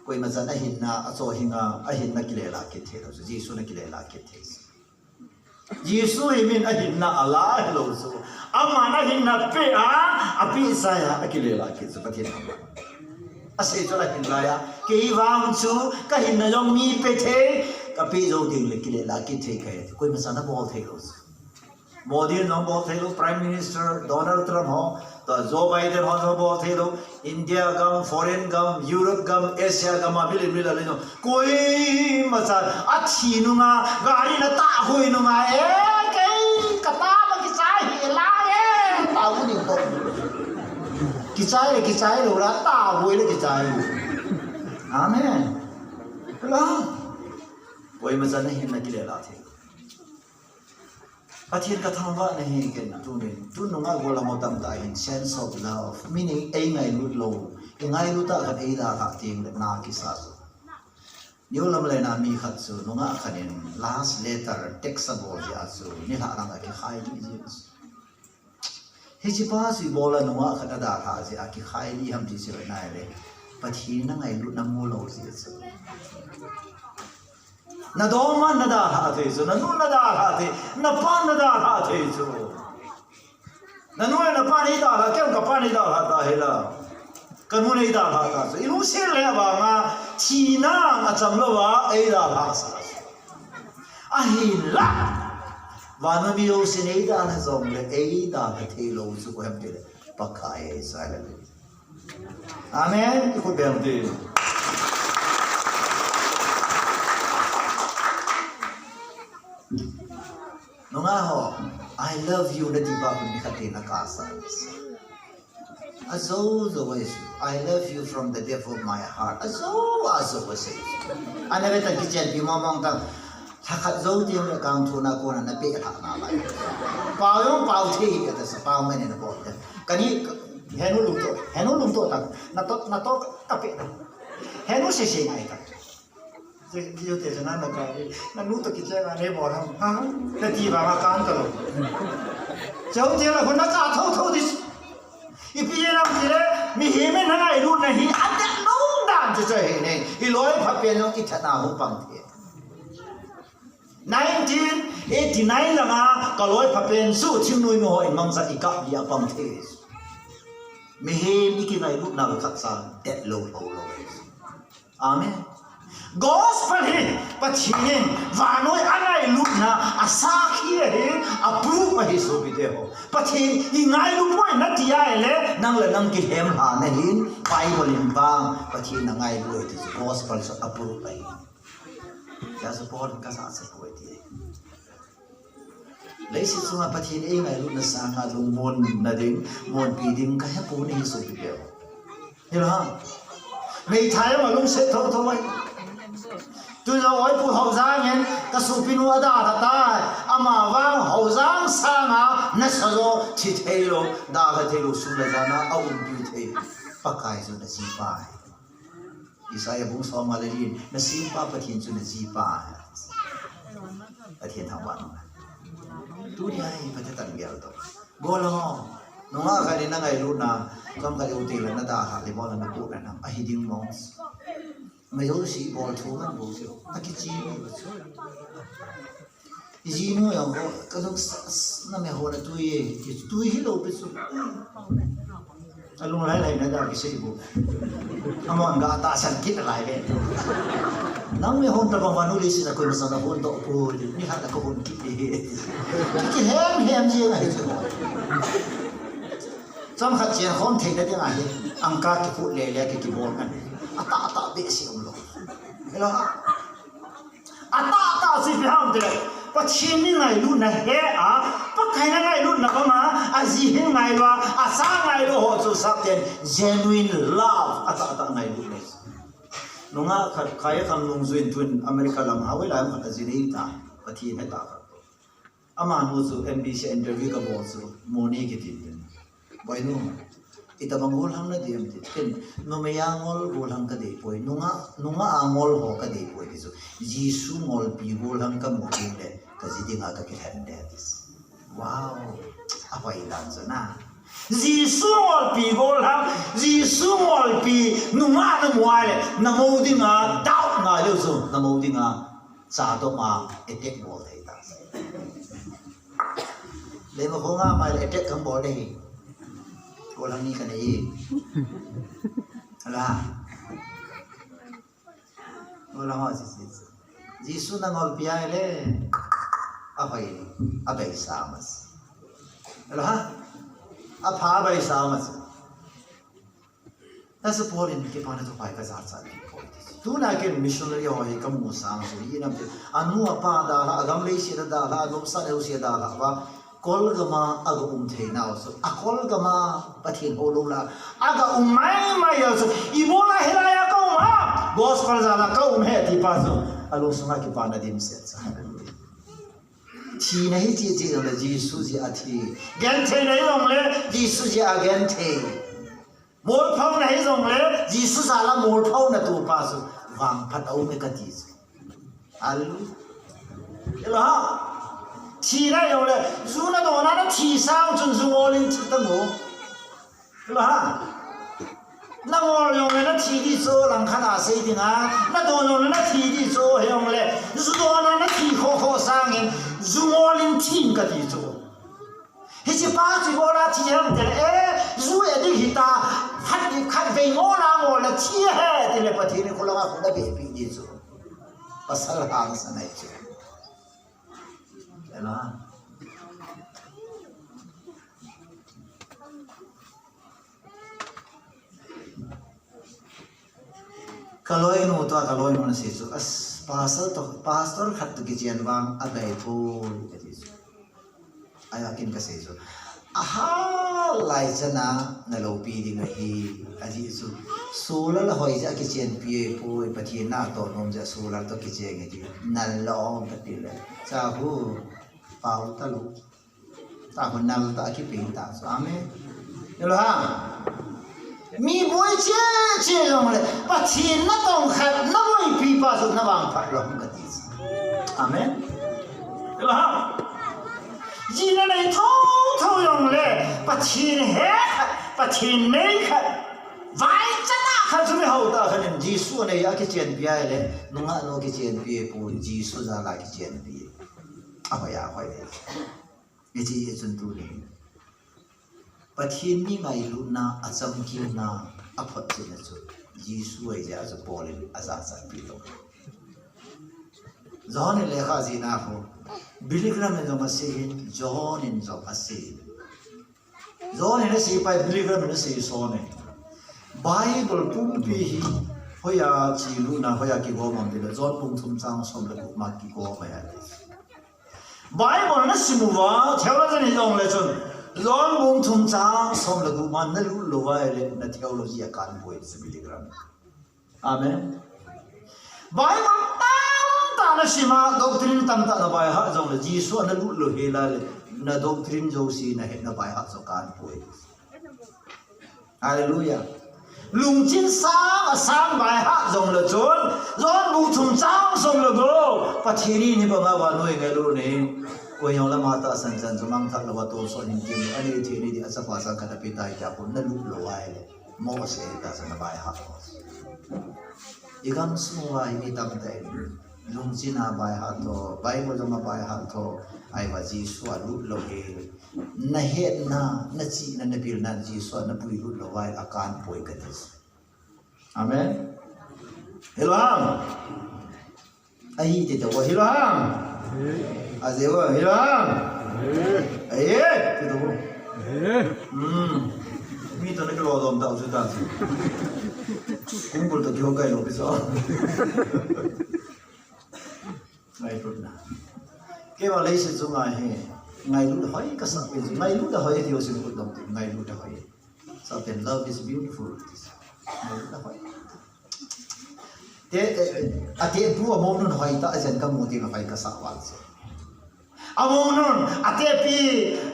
कोई मजा नहीं ना असो हिंगा अहिन्ना किलेला के थे तो यीशु ने किलेला के थे यीशु हिमिन अहिन्ना अल्लाह लो सो अमाना हिन्ना पे आ अपि साया किलेला के सो पति ना असे जो ला हिन्नाया के वांग छु का हिन्ना जो मी पे थे कपि जो दिन ले किलेला के थे कहे कोई मजा ना बोल थे लो मोदी नो बोल थे लो प्राइम मिनिस्टर डोनाल्ड ट्रम्प हो तो जो बाइडेन हो जो बोल थे लो इंडिया गम फॉरेन गम यूरोप गम एशिया गम अभी मिला लेनो कोई मसाल अच्छी नुमा गाड़ी न ता हुई नुमा कई कताब किसाई लाए ताऊ नहीं तो किसाई लो राता हुई ले किसाई आमेन ला कोई मसाल नहीं न किले लाते Pathian ka thangwa nahi ken tu nunga gola motam ta in sense of love meaning ai ngai lut lo ngai lut ta kan ai da ka ting na ki sa so yolam le na mi khat su nunga khanin last letter text abo ja su ni ha rang ki khai ni ji he chi pa si bola nunga khat da tha ji a ki khai li ham ji se na le pathin na ngai lut na mo lo ji su na doma na da ha the so na nu na da ha the na pa na da ha the so na nu na pa ni da ha kya ka pa ni da ha ta he la ka nu ni da ha ta so ilu se le ba nga chi na a cham lo ba ai da ha sa a hi la wa na bi o se nei da na so le ai da ka the lo so ko hem de pa kha ai sa le amen ko be am de Nunga ho, I love you na diba kung mikati na kasal. Azo was I love you from the depth of my heart. Azo was it. Ano beta kitchen di mamang tang hakat zo di mo kang tuna ko na napi ha na lai. Pao yung pao thi ito sa pao man na po. Kani henu lumto tang nato kape na. Henu sisi ngai ka. Dio te jana na ka na nu to kitchen na ne bo tham ha na ti ba ma kan to lo chau je la khona ka thau di I pi na mi le mi he me na ngai ru na hi a de no dan je je ne I loi pha pe no ki thana hu pang the 1989 la ma ka loi pha pen su thim nui mo in mang sa I ka ya pang the mi he mi ki ngai ru na ka sa de lo amen Gospel he pathin vanoi anai lutna asakhi he approve ma hi so video pathin ingai lu point na tia ele nang la nang ki hem ha na hin bible in bang pathin na ngai lu it gospel so approve ai ya support ka sa support ti leisi sunga pathin e ngai lu na sa nga lu mon na ding mon pi dim ka he pu ni so video ni la mei thai ma lu se tho tho mai tôi nói ôi phụ hậu giang hen cái số pin hoa đã ta ama vang hậu giang sang à nó sao rồi chỉ thấy rồi đã cái thấy rồi xuống là ra nó ông bị thấy bắt cái rồi nó gì pa Isaiah bung so mà lấy đi nó gì pa bắt hiện rồi nó gì pa bắt hiện thằng bạn tôi đi ai bắt tận biểu đó bố lo nó mà cái này nó ngày luôn na trong cái đầu tiên là nó đã hạt lấy bố là nó tụ là nó ai điên mong mấy đứa sĩ bỏ thua nó bổ sung, ta cái gì nữa bổ sung, cái gì nữa không có, cái lúc nó mày hỏi là tôi hết lâu bổ sung, alung lai na da ki sei bu amon ga ta san kit lai le nang me hon ta ba manu li si na ko sa na hon to pu ni ha ta ko hon ki ki hem ji na hi cham khat chen hom thei na de nga hi angka ki pu le le ki bol kan ata be si um lo hello ata si bi ham de pa chin ni ngai lu na he a pa kai na ngai lu na ba ma a ji he ngai lo a sa ngai lo ho chu sak ten genuine love ata ngai lu ne nunga khat khai kham lung zuin tun America lam ha wei la ma ta ji nei ta pa thi na ta ama nu chu NBC interview ka bo chu moni ki tin boy nu ita bangol hang na diam ti ken no me yangol gol hang ka de boy nunga angol ho ka de boy ti chu jisu ngol pi gol hang ka mo le ka ji dinga ka ki han de this wow apa ilan so na jisu ngol pi gol hang jisu ngol pi nunga na mo ale na mo dinga dau na le so na mo dinga sa to ma etek bol thai ta le ma ho nga ma etek kang bol de orang ni kan ye ala orang ha jisu na ngol pia le apa ini abai samas ala apa abai samas tas polin ke pana to pai ka za sa tu na ke missionary ho he kam mo sang so ye na anu apa da agam le si da la no sa le si da la ba kol gama aga thei na so a kol gama pathin holo la aga mai ya so ibola helaya ka ma boss kal jala ka he ti pa so alo sma ki pa na dim se sa thi nahi ji le jisu ji a thi gan thei nahi long le jisu ji a gan thei mol phau nahi long le jisu sala mol phau na tu pa so wang phat au me ka ti alu elo ha thi na yo le zu na do na thi sang chun su ngo lin chi ta mo lo ha na ngo yo le na thi di so lang kha na sei di na na do yo le na thi di so he yo le zu do na thi ho sang in zu ngo lin thi ka di so he chi pa chi go la thi ham de zu e di hi ta hat di khat ve ngo la ngo la thi he de le pa thi ni ko la ko da be pi di so pasal hang sa nai chi là kalau inu tu kalau inu nasi tu as pastor khat tu kijian bang abai pun jadi ayakin kasih tu aha lai jana nalopi di ngahi aji tu solar lah hoi ja kijian pie pun pati na to nom ja solar to kijian ngaji nalong kati le cahu pau talu ta kon nal ta ki ping ta so amen yo ha mi boy che long le pa chin na tong khat na moi pi pa so na bang phat long ka ti amen yo ha ji na nei thau yong le pa chin he pa chin nei khat vai cha na khat su me ho ta khan ji su ne ya ki chen pi ai le nunga no ki chen pi pu ji su za la ki chen pi apa ya hoi de ji ye chun tu ni pathin ni ngai lu na acham ki na aphat chi na chu jisu ai ja so pol aza sa pi lo zone le kha ji na ho biligram ne ma se john in zo ase zone ne si pai biligram ne si so ne bible pum pi hi hoya chi lu na hoya ki go mon de zon pum thum chang som le ma ki go ma ya Bible na simuwa theology ni dong le chun lon bung thum chang som la gu man na lu lo wa le na theology akan boy biligram amen Bible ta na sima doctrine tam ta na bai ha jong le jisu na lu lo he la le na doctrine jo si na he na bai ha so kan boy hallelujah lung chin sang bai ha jong le chun lon bung thum chang som la gu pathiri ni ba wa noi ngai lu ne ko yong la ma ta san san jumang thak la wa to so nin ti ani thi ni di asa pa sa ka pi tai ja pun na lu lo wa le mo se ta san bai ha igam su wa ni tam dai lung chin a bai ha to bible ma bai ha to ai wa ji su a lu lo he na het na chi na bil na ji so na pui ru lo wai akan poi ka this amen hello ham ai ti to hello ham azewa hello ham ti to mi to na ke lo dom ta su ta kumpul to kyo kai lo biso ngai ru na ke ba le se zu ngai he ngai lu da hoi ka sa pe ngai lu da hoi thi sin ku dom ngai lu da hoi so then love is beautiful ngai lu da hoi te ate bu a mo nun hoi ta ajan ka mo ti ngai ka sa wal se amo nun ate pi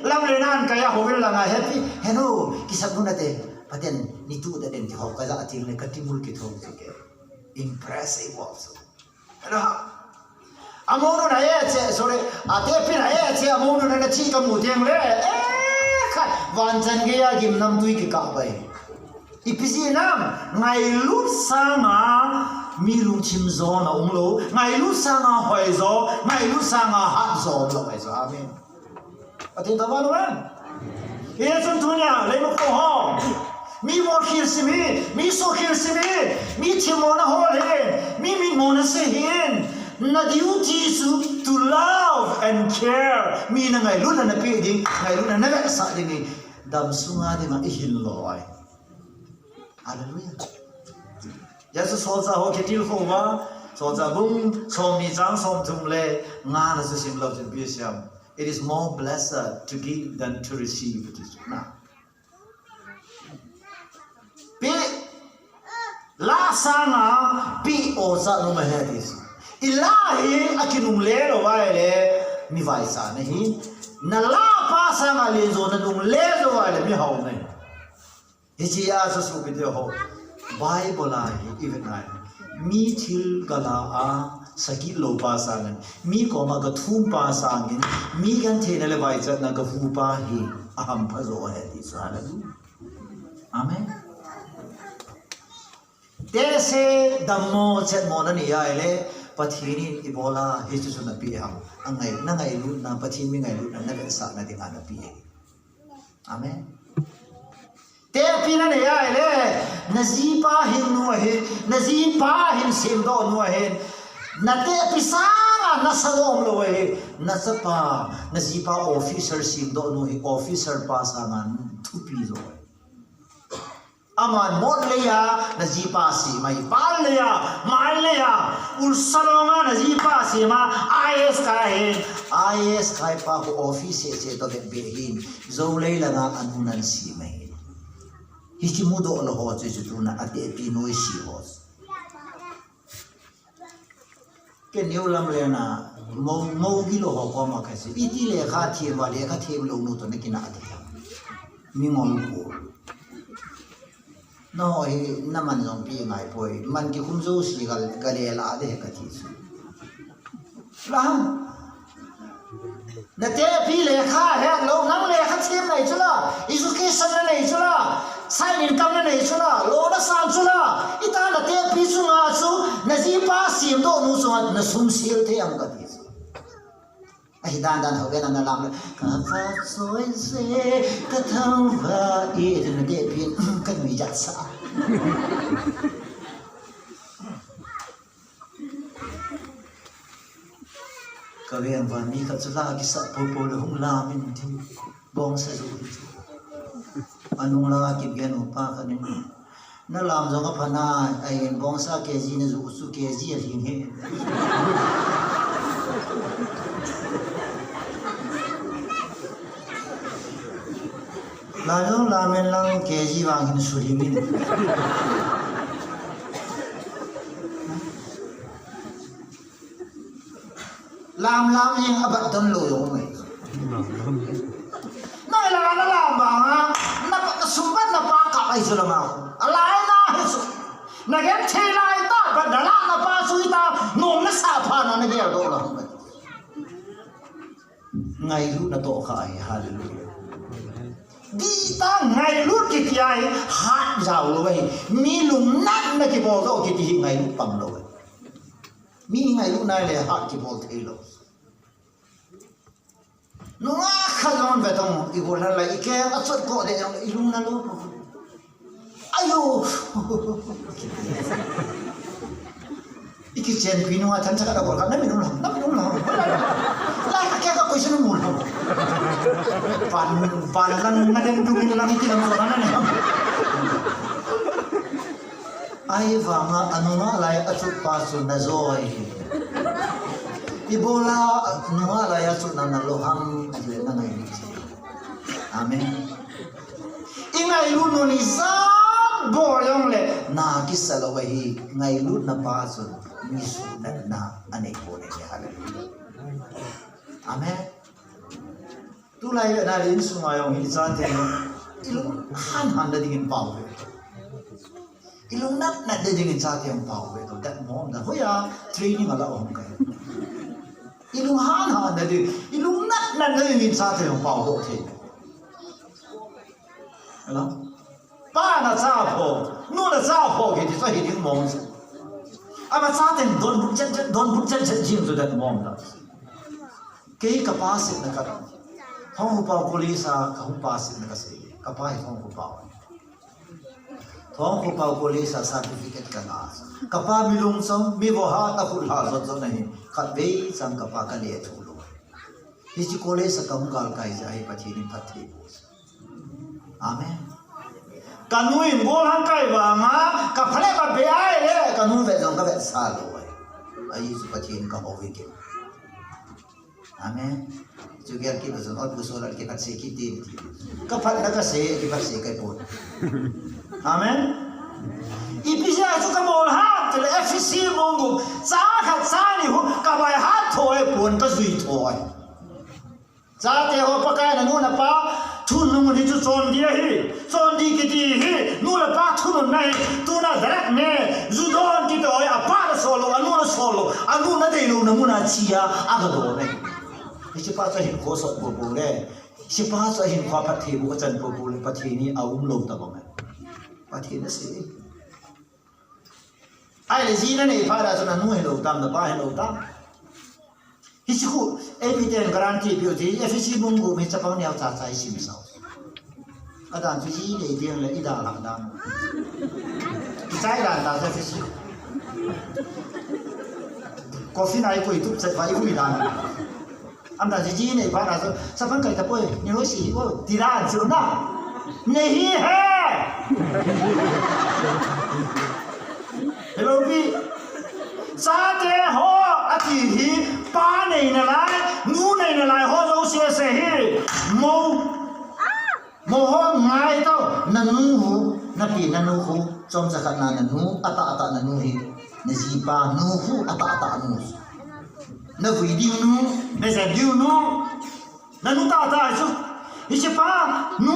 lam le nan ka ya ho vel la nga happy hello ki sa gun ate paten ni tu da den ti ho ka za ati le ka ti mul ki thong ke impressive also hello amono na che sore ate pi na che amono na chi ka mu tiang le kha wan chan ge ya gim nam tui ki ka bai ipisi nam ngai lu sama mi lu chim zo na lo ngai lu sama hoi zo ngai lu sama ha zo lo ai zo amen atin ta wan wan ye chun tu nya le mo ko ho mi mo khir si mi so khir si mi chi mo na ho le mi mo na se hin na duty to love and care mi na ngai lu na pe ding ngai lu na ga sa ding dam sunga de ma ihil lo ai hallelujah yesu so za ho ke til ho wa so za bung so mi jang som tum le nga na su sim love be siam it is more blessed to give than to receive it is na pe la sana pi o za no ma hadis ilahi akinung le lo vai le mi vai sa nahi na la pa sa nga le zo na dung le zo vai le mi hau nei hi chi ya sa su bi de ho bible ai even ai mi thil gala a sagi lo pa sa ngan mi ko ma ga thum pa sa ngin mi gan the na le vai chat na ga fu pa hi aham pha zo hai di sa la amen tese dammo chet mo na ni ai le pathini ibola Jesus na pi ham angai na ngai lu na pathin mi ngai lu na na sa na ding na pi amen te pi na ne ya le nazipa hin nu he nazipa hin sim do nu he na te pi sa na salom lo he na sapa nazipa officer sim do nu he officer pa sa ngan thu pi zo aman mon leya nazipa si mai pal leya mai leya ulsalonga nazipa si ma is kai pa ko office che to de behin zo le langa anunan si mai hichimudo lo ho che tu na ate pi noi si ho ke new lam le na mo gi lo ho ko ma ka si iti le kha thi ma le kha thi lo no to ne kina ate mi ngol ko no he naman long pi ngai poi man ki khum zo si gal la de ka thi su la na te pi le kha he lo nang le kha chim nei chula education na nei chula sai income na nei chula lo na sang chula ita na te pi su nga su na ji pa sim do nu so na sum sil the am ka thi su ai dan ho ga na lam ka fa soi se ka thang va e na de pi ka mi ja sa ka ven van mi ka chula ki sa po le hung la min thi bong sa zu anung la ki gen pa ka ni na lam zo ka phana ai bong sa ke ji na zu su ke ji ri he la zo la men lang ke ji wang hin su ri min lam yin abat don lo yo mai nai la lam ba na sumbat na pa ka ai su la ma alai na su na gen the lai ta ba da la na pa su ta nom na sa pha na ne ge do la ngai lu na to kha ai hallelujah di ta ngai lu ki ti ai hat jaw lo bai mi lu nat na ki bo do ki ti ngai lu pam lo mi ngai lu nai le hat ki bo the lo no khăn về tông ibu là lại cái ắt xuất cọ để ilung na luôn ayo iki chen pinu a than chaka bol ka na minum la la ka ka question mo pan lan na den du min lang ti na mo na ne ai vanga anuma lai achu pa su na zoi ibola anuma lai achu na loham ajle na ngai ni amen ingai lu no ni za bo yong le na ki salo wa hi ngai lu na pa su ni su na ane ko ne hallelujah amen tu lai na rin su ma yong hi za te ilu han da dingin pau ilung nat na de dingin sa te pau we to that mom da hoya training ala om kai ilung han da de ilung nat na de dingin sa te pau do the hello ba na sa pho nu na sa pho ke ti sa hi ding mom ama sa te don bu chen jing to that mom da ke ka pa se na ka hong pa police ka hu pa se na ka se ka pa hi hong pa thong ko pa police certificate ka na ka pa milung som mi bo ha ta khul ha zo nahi khat be sang ka pa ka le thu lo hi chi college ka hung gal kai ja hi pa thi ni phathi amen kanuin bol hang kai wa ma ka phale ba be ai le kanu ve jong ka ve sa lo ai su pa thi ni ka ho ve ke amen chu ge ki ba zo ot bu so la ke ka se ki ti ka phat na ka se ki ba se kai pot amen ipisa chu ka bol ha tle fc mongu cha kha cha ni hu ka bai ha thoi pon ka zui thoi cha te ho pa kai na nu na pa thu nu ni chu chon dia hi chon di ki ti hi nu la pa thu nu nai tu na darak ne zu don ki to a pa da solo anu na solo anu na dei lu na mu na chia a ga do ne chi pa cha hin ko so bo bo le chi pa cha hin kwa pa thi bu ka chan bo bo le pa thi ni aum lo ta ba pa thi na se ai le ji na nei pa da so na nu he lo tam da pa he lo tam hi chi khu evident guarantee bi ji fc mung gu me cha pang niao cha chai sim sao a dan chi ji le diang le i da la da ki chai dan da sa fc coffee nai ko itu cha vai hui dan am da ji nei pa da so sa pang kai ta poi ni lo si wo ti da chu na नहीं है hello bi sa te ho ati hi pa nei na lai nu nei na lai ho zo se se hi mo ho ngai to na nu hu na pi na nu hu chom sa khat na nu ata na nu hi na ji pa nu hu ata nu na vi di nu na za di nu na nu ta chu ichi pa nu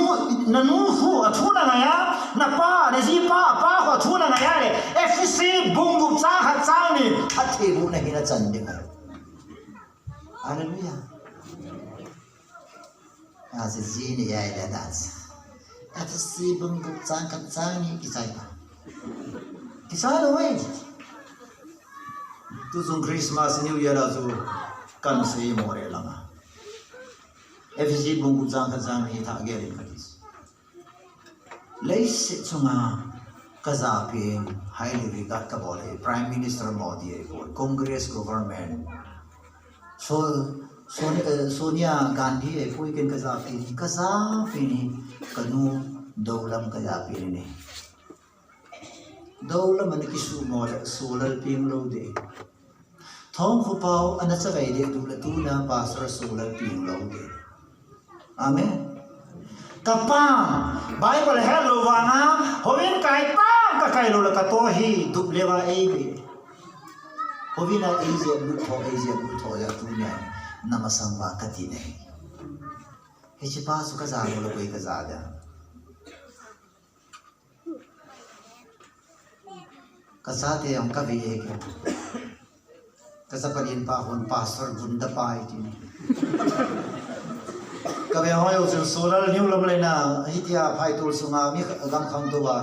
na nu hu athuna na ya na pa na ji pa ho athuna na ya le fc bung bung cha ha cha ni athi bu na hina chan de hallelujah as ji ni ya ila das fc bung bung cha ka cha ni ki sai pa ki sai lo we tu sung Christmas new year la so kan se mo re la ma FG bungu zang kazang hi tha ge rin khatis leis chunga kazapi highly gat ka bole prime minister modi e bol congress government sonia gandhi e poi ken kazapi ni kanu daulam kazapi ni daulam an ki su mo solar pim lo de thong khu pau an cha gai de du la tu na pastor solar pim lo de amen kapang bible hello wana hovin kai pa ka kai lo la ka to hi dub lewa e be hovina eje bu tho ya tu nya namasang wa ka ti ne he chi pa su ka za lo koi ka za da ka sa te am ka be ke ka sa parin pa hon pastor bunda pa ti kabe hoyo so solar new lam le na hitia phai tul sunga mi gam kham to wa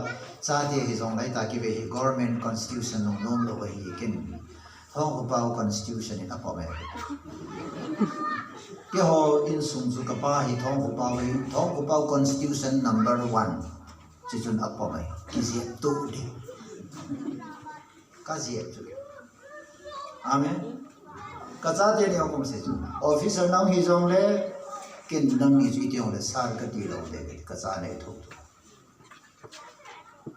cha de hi jong lai ta ki be government constitution no nom lo hi ken hong pa constitution in apome cái hồ in sung su kapa hi thong ko pau constitution number 1 chỉ chun apa mai ki zi tu đi ka zi tu amen ka za de ne ko se officer nang hi jong le kin nang ni ji tiong le sar ka ti lo de ka za ne thu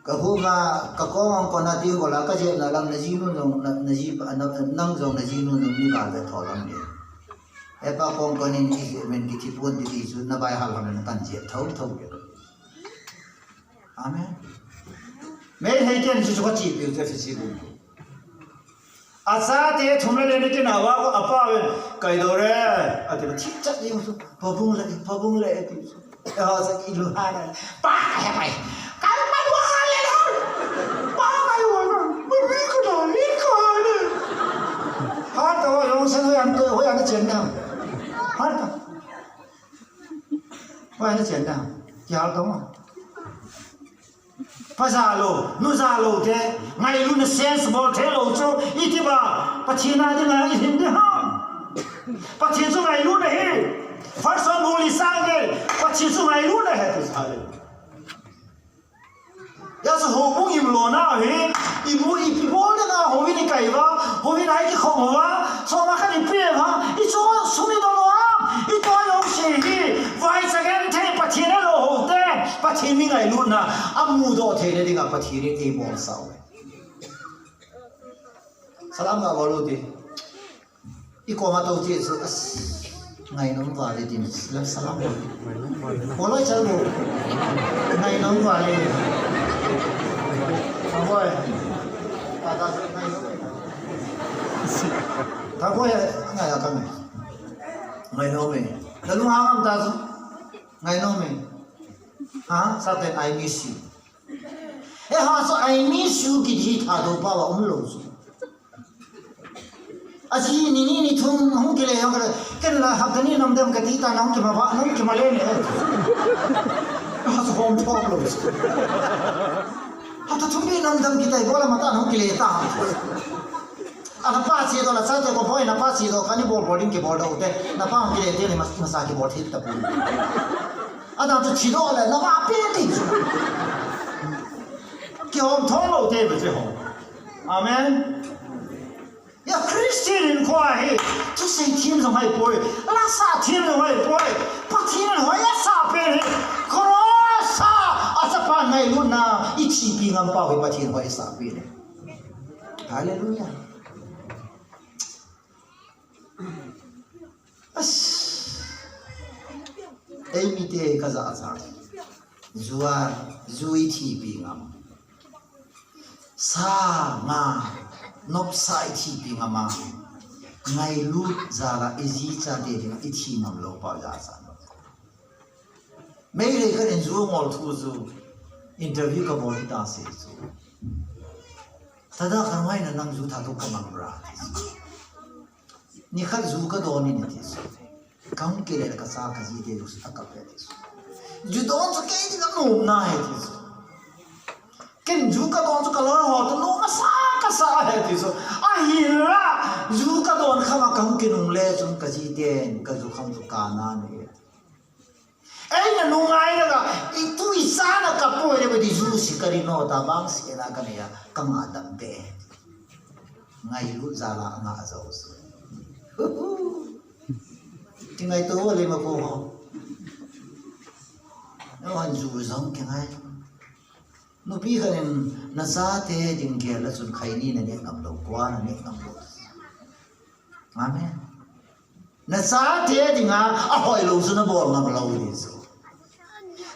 ka hu ma ka ko ang ko na ti ko la ka je na lang na ji nu na ji nang jong na ji nu ni ba le tho lam ni e pa kong ko ni ni men ki ti pun ti su na bai hal ham na kan je thau amen mấy thầy trên chỉ có chỉ biểu cho phải chỉ đúng à sao thế chúng ta lên cái nào vào à bao cái đó đấy à thì chít chắt đi một số phô bung lại thì họ sẽ đi lừa này ba cái mày cái mày qua lên thôi ba cái rồi mình biết cái đó biết cái này hát rồi ông sẽ hơi ăn cái chuyện nào hát rồi hơi ăn cái chuyện nào giáo đúng khôngภาษาโลนุซาโลเทไงลุนเซนส์บอลเทโลโจอีที่บ้าปัจจินาดิงาอีหินเดียฮะปัจจิสุไงลุนเฮฟังสอนมูลิสังเกปัจจิสุไงลุนเฮตุสาเลยาสโฮมุงอิมโลนาเฮอิมูอีพิโบเลนะโฮวินิไกวะโฮวินไอที่ของวะสมาคันอีเปียฮะอีโจสุมิโดโลฮะอีตัวยงเชฮีไวซ์เกนเทปัจจินาโลโฮเตปัจจิมิไงลุนนะอามูโดเทเลดิงาปัจจิริเอโมสาวสลามกาบอลูดีอีโกมาโตเจสุไงน้องวาเลดินแล้วสลามโอลอยจัลโลไงน้องวาเลทำไว้ตาสุไงน้องทำไว้ไงอะกันไงน้องมีแล้วลุงหางตาสุไงน้องมีฮะสัตว์ไอมิสยูเอ้ฮะสุไอมิสยูกิจท่าดูป่าวอุ้มโลสุอาชีนี่ทุ่งห้องกิเลสห้องกันกันละหักกันนี่น้ำเดิมกันที่ตาน้องกิมาบ้าน้องกิมาเล่นเนี่ยฮะสุโฮมชอบโลสุฮะถ้าทุ่งนี่น้ำเดิมกิตายก็ละมาตาน้องกิเลสตาอันนั้นป้าชีโดละซาเจ้าก็พ่อยนะป้าชีโดกันนี่บอลลิงกี่บอลดาวเต้นะป้ากิเลสเดี๋ยวนี้มาสากี่บอลที่ตะปูอันนั้นจะชีโดเลยนะว่าเปี้ยดิกี่ห้องท้องเราเต้ไปกี่ห้องอาเมนอย่าคริสเตียนควายทุกสิ่งที่มันให้ป่วยรักษาที่มันให้ป่วยพักที่มันให้รักษาเป็นครอสอาจจะผ่านในรุ่นน่ะอีกสิ่งที่งามป่าวพักที่มันให้รักษาเป็นฮาเลลูยาเอ้ยมีเด็กก็จะอาจารย์จุยที่ปีงามสามานบสายที่ปีงามไงลูกจาระอิจิจาเดียงอิที่นำโลกป่าวจาสันไม่เลยก็เห็นจูงอลทูจูอินเทอร์วิวกับบริษัทเสียจูแต่ถ้าคนไม่นั่งจูท่าทุกกำลังรักนี่ขัดจูก็โดนนี่ที่สุดกังเกลือกับสากจีเดียวสุดอักเปที่สุดจูโดนสุดแค่ที่ก็นุ่มน่าที่สุดกินจูก็โดนสุดก็ร้อนหัวตัวนุ่มสากสาเหที่สุดอ่ะฮิระจูก็โดนข้ามากังกินนุ่มเล่จนกจีเดียนก็จูคำสุกานานี่เอ้ยนั่นนุ่งไงล่ะอีตุยซานะกับป่วยเลยไปดิจูสิการิโนตาบังสินะกันเนี่ยกังอาดัมเดไงรู้จาระงาเจ้าสุดที่ไงตัวเลยมาโกหกแล้วอันจูซังที่ไงนูพี่คนนึงน่าซาเทดิงเกลสุดใครนี่เนี่ยนำโลกว่าเนี่ยนำโลกมาไหมน่าซาเทดิงอ่ะหอยลูกสุนบอลนำโลกนี่สุ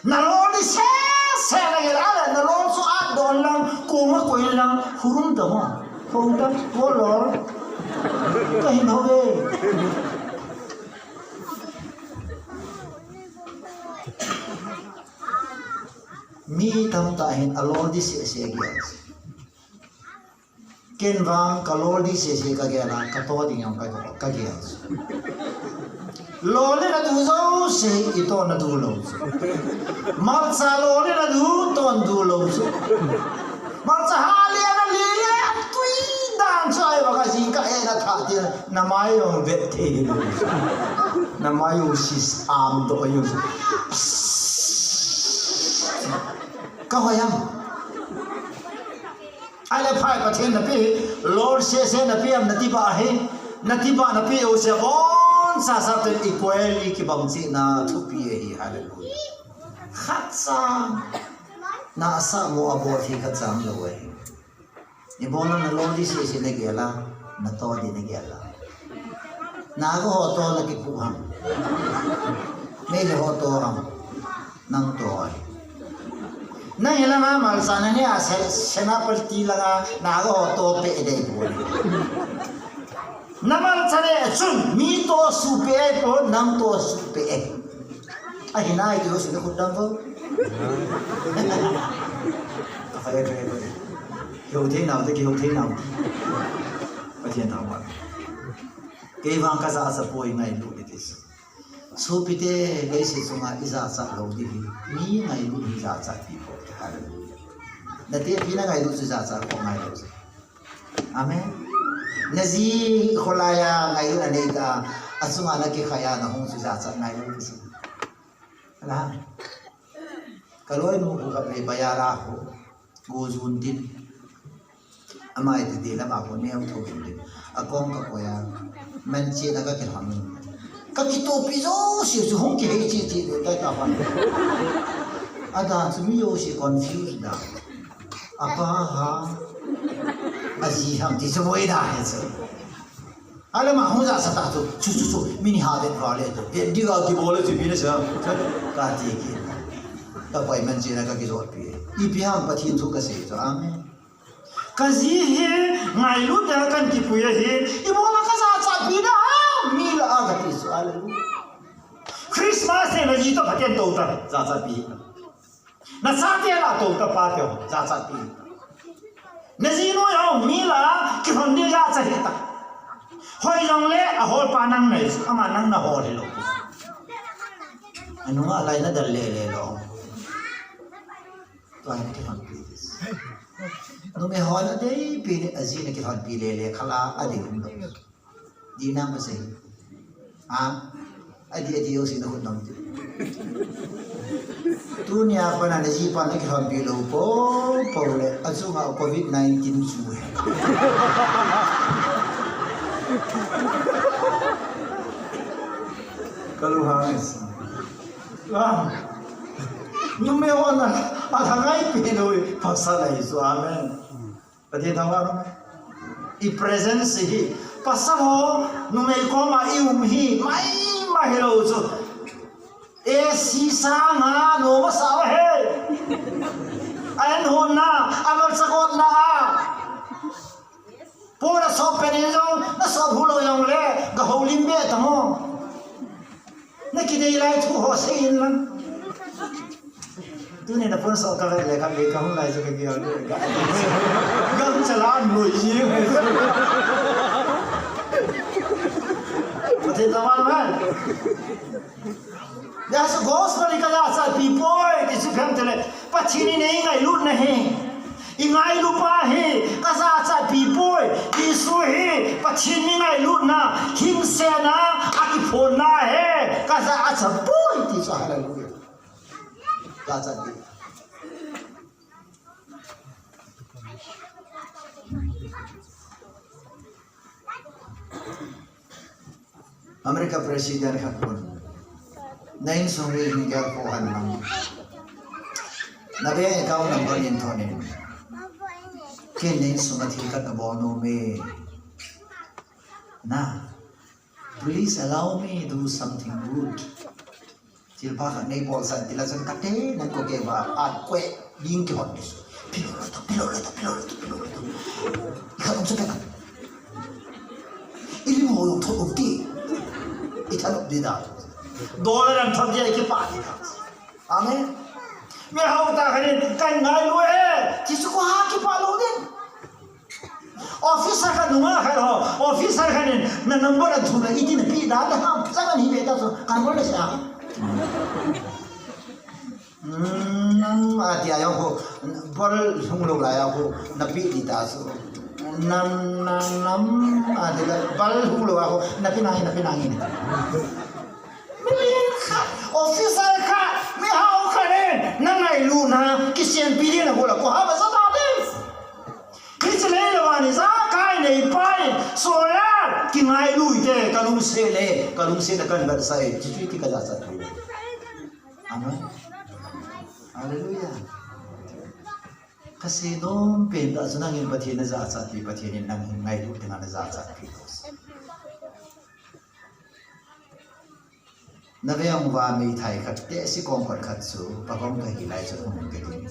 นั่นโลกนี่เซ่อะไรกันอะไรนั่นโลกสุดอัดโดนลังกูมาคุยลังหุ่นตัวมั้งหุ่นตัววอลล์ก็เห็นเขาเองมีทำตาเห็นอโลดิเสียเกี่ยวเกินวางกอโลดิเสียก็เกี่ยวละกระโตดิ่งยังก็เกี่ยวโลนี่นะดูเจ้าเสียอีตัวนะดูโลมาซาโลนี่นะดูตัวดูโลมาซาฮาเลียนะเลียตุยดา yang saya bakasi ka na thati namayo vette namayo sis am do yo ka hoyam ale phai ka then na pi lord se na pi am nati ba na pi o se on sa te equally ki bang chi na thu pi hi hallelujah khatsa na sa mo abo thi khatsam lo we ni bono na lord se ne gela na to di ne gela na go ho to na ki ku ham me le ho to ham nang to ai na hela na mal sana ne a senapati laga na go to pe de bo na mal chane chun mi to su pe po nam to su pe a hina ai do su ko dang ko phải hiểu thế nào thì hiểu thế nào và thiên thảo mà cái vang cái giá sập bồi ngày lũ đi thế số pite cái sự sung ai giá sập lâu đi mi ngày lũ đi giá sập đi bộ cái này nãy tiết phi ngày lũ giá sập không ngày lũ amen nãy gì khólaya ngày lũ này cả asung ana cái khaya na hong giá sập ngày lũ đi là kalau nu buka bayar aku gozun din ama itu dia lah aku ni aku tahu din aku angkat koya mencet agak kerana kaki topi zo si hong ke hei cik dah tahu ada semua si confused dah apa ha asyik ham di semua dah itu alam aku dah setah tu cucu mini hadir balik tu dia lagi boleh tu bila saya kati kita tak payah mencina kaki zor pi. Ipiam patin tu kasih tu, amen. Kasih he, ngai lu dah kan kipuya he. Ibu nak kasih pi dah, mila agak itu, haleluya. Christmas ni lagi tu pakai tu tak, zasat pi. Na saatnya lah tu tak pakai, zasat pi. Nasi no yang mila kihon dia zasat he tak. Hoi yang le, ahol panang ni, aman nang na hol lo. Anu alai na dah le lo. तो आने के हम पीले तो मैं हॉल अदे पीले अजीन के हम पीले ले खला अदे हम लोग दीना में से हाँ अदे उसी ने खुद नमते तू ने अपना नजी पाने के हम पीलो पोले अजुंगा कोविड-19 जुए kalau hangus Numeona atangai pinoi pasala isu amen. Pati tawa I presence hi pasamo numei koma iumhi mai mahilo isu. Sisa nga no masawa he. Ayan hona amal sakot na pura so penizong na so hulo yung le gaholim be tamo. Nakidai lai tu hosein lang. Tu ni nak pun sok kalau lekam lekam lai so kaki ada. Gam jalan loji. Betul teman-teman. Dah so gospel ni kaya asal pipoy di sukam tele. Pacini ni ingai lut nahi. Ingai lupa he. Kasa asal pipoy di suhi. Pacini ingai lut na. Himse na. Aki phone na he. Kasa asal boy di sahara lu. Kasa di. Amerika Presiden kapun. Nain sungri hingga pohan nam. Nabi kau number intonin. Ken nain sungat hingga kabono me. Nah, please allow me do something good. Silpa nei bol san tilasan kate nan ko ke ba at kwe ding ke hodis. Pilolo. Ikan sepekan. Ini mau yang terukti. Ikan beda. Dolar yang terjadi kepada kita. Amin. Merekautakan kan ngai lu Kisu ko ha kipalo din. Officer kan nunga kan officer kan na number at thuna iti na pi da ha. Sangan hi beta so kan mo na siya. Ati ayaw ko bol sumulog la ayaw ko napi di taso nam ada bal hulu aku napi nangi ni officer ka mi hau khare nangai lu na kisian pili na bola ko ha ba sa ta de Israel wani sa kai nei pai solar ki ngai lu ite kalung se na kan bar sai ji ti ka ja sa amen hallelujah kasi dom pen da sunangin pathin na za sa ti pathin nang ngai lu dengan na za sa ti na veng wa mi thai khat te si kong khat khat su pa kong ka hi lai chu hum ke tin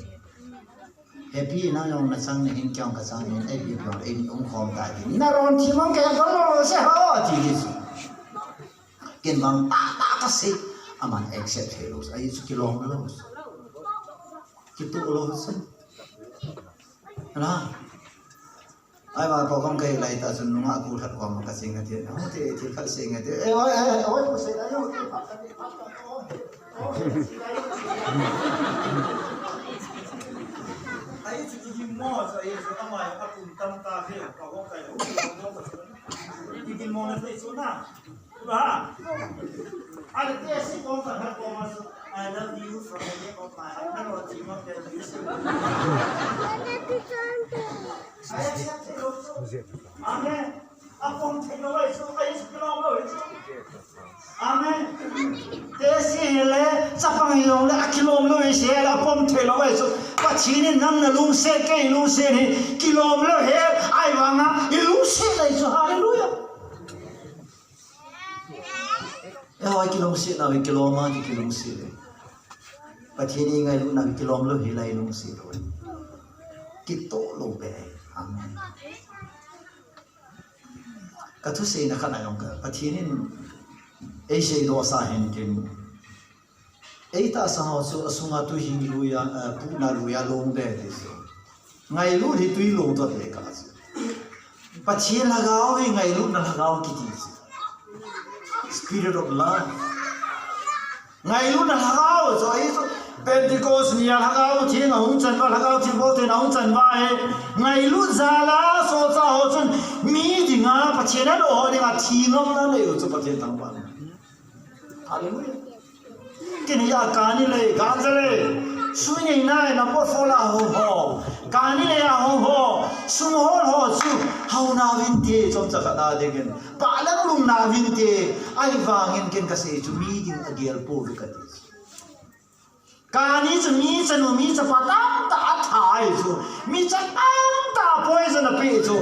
happy na yong na sang ne hin kyong ka sang ne ai bi pyong ai ong khom ta ti na ron thi mong ke ka lo se ha ti ni su ken mang ta ka se aman accept he los ai su ki long los ki tu los na ai mà có con cây này ta dùng nó ngã cù thật còn một cái gì cái tiền nó thì phải gì cái tiền ôi một gì đấy rồi ai chỉ đi mua rồi rồi tao mày ăn cùng tâm ta thế có con cây đi đi mua nó phải xuống nào đúng không ai được cái gì con phải học con mà I love you from the day of my heart. I know you want to listen. Amen. Apong teknologi itu kayak sekolah itu. Amen. Desile sapang yang le kilom itu apong teknologi itu. Pacini nam na lung se ni kilom he ai wanga lung se itu. Haleluya. Ya kilom se na kilom ma kilom se. Pacini ngai lu na kilom he lai lung se ro. Kito lo be. Amen. Katu say na kanayong ka patinin ay siya dosa hentin ay ta sa hoso asunga tu hinluya puna luya long de deso ngai lu hi tui long to de ka pathin lagaw hi ngai lu na lagaw kiti spirit of love ngai lu na lagaw so ay Pentecost niya lagaw thi na hung chan ba lagaw thi bo te na hung chan ba he ngai lu zala so cha ho chun mi dinga pachena lo ho dinga thi ngom na le u chu pathen tang ba hallelujah kini ya kani le ganjale suny na na po fola ho kani le ya ho sum ho chu hau na win te chom cha ka da de gen pa lang lum na win te ai wangin ken ka se chu mi ding agel po ka ti Kani tu mi canu mi cepatam tak atai tu mi cepatam tak poison api tu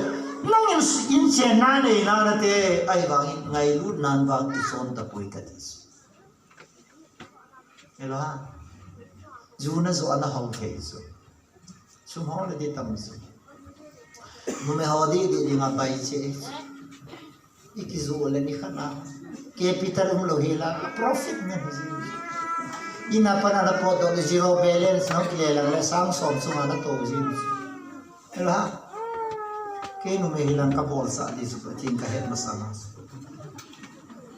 nangin insian nane nana te ai bangin ngai lu nan bang ison tak poi katis elah juna zo ana hau ke so sumho le de tam so mume hodi de dinga bai che ikizu le ni khana capital um lo hela profit me ina pana na po do zero balance no kile lang la sang som suma na to zero ela ke no me hilang ka bol sa di super tin ka het masama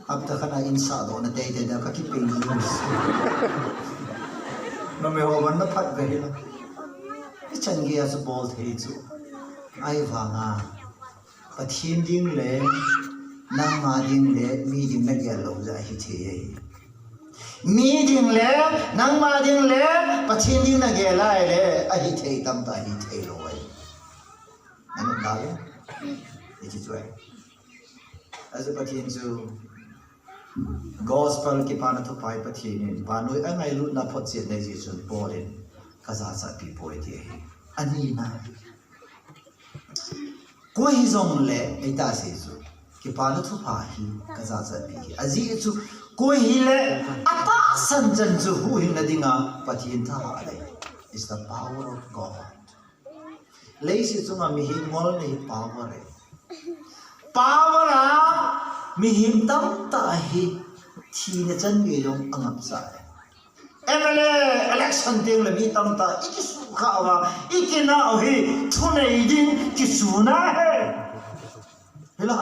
ab ta kana insa do na dei de da ka ki ping no me ho ban na phat be hila chan gi as bol thei chu ai wanga pathin ding le nang ma ding le mi ding na gel lo za hi the Meeting le, nang mading le, pathin din na gelai le, ahi thei tam ta hi thei lo ai. Ano daw? Iti tuai. Asa pathin chu gospel ki pana to pai pathin panoi angai lu na phot che nei ji chun porin kaza sa pi poi ti. Ani na. Ko hi zong le eta se chu ki pana to pa hi kaza sa pi. Azi chu Koi hile ata sanjan ju hu hin dinga pathin tha ale is the power of God leisi chunga mi hi mol ni power a mi him tam ta hi thi ne chan ge yong angap sa MLA election ding le mi tam ta ikisu kha wa ikina hi thune din kisuna he hela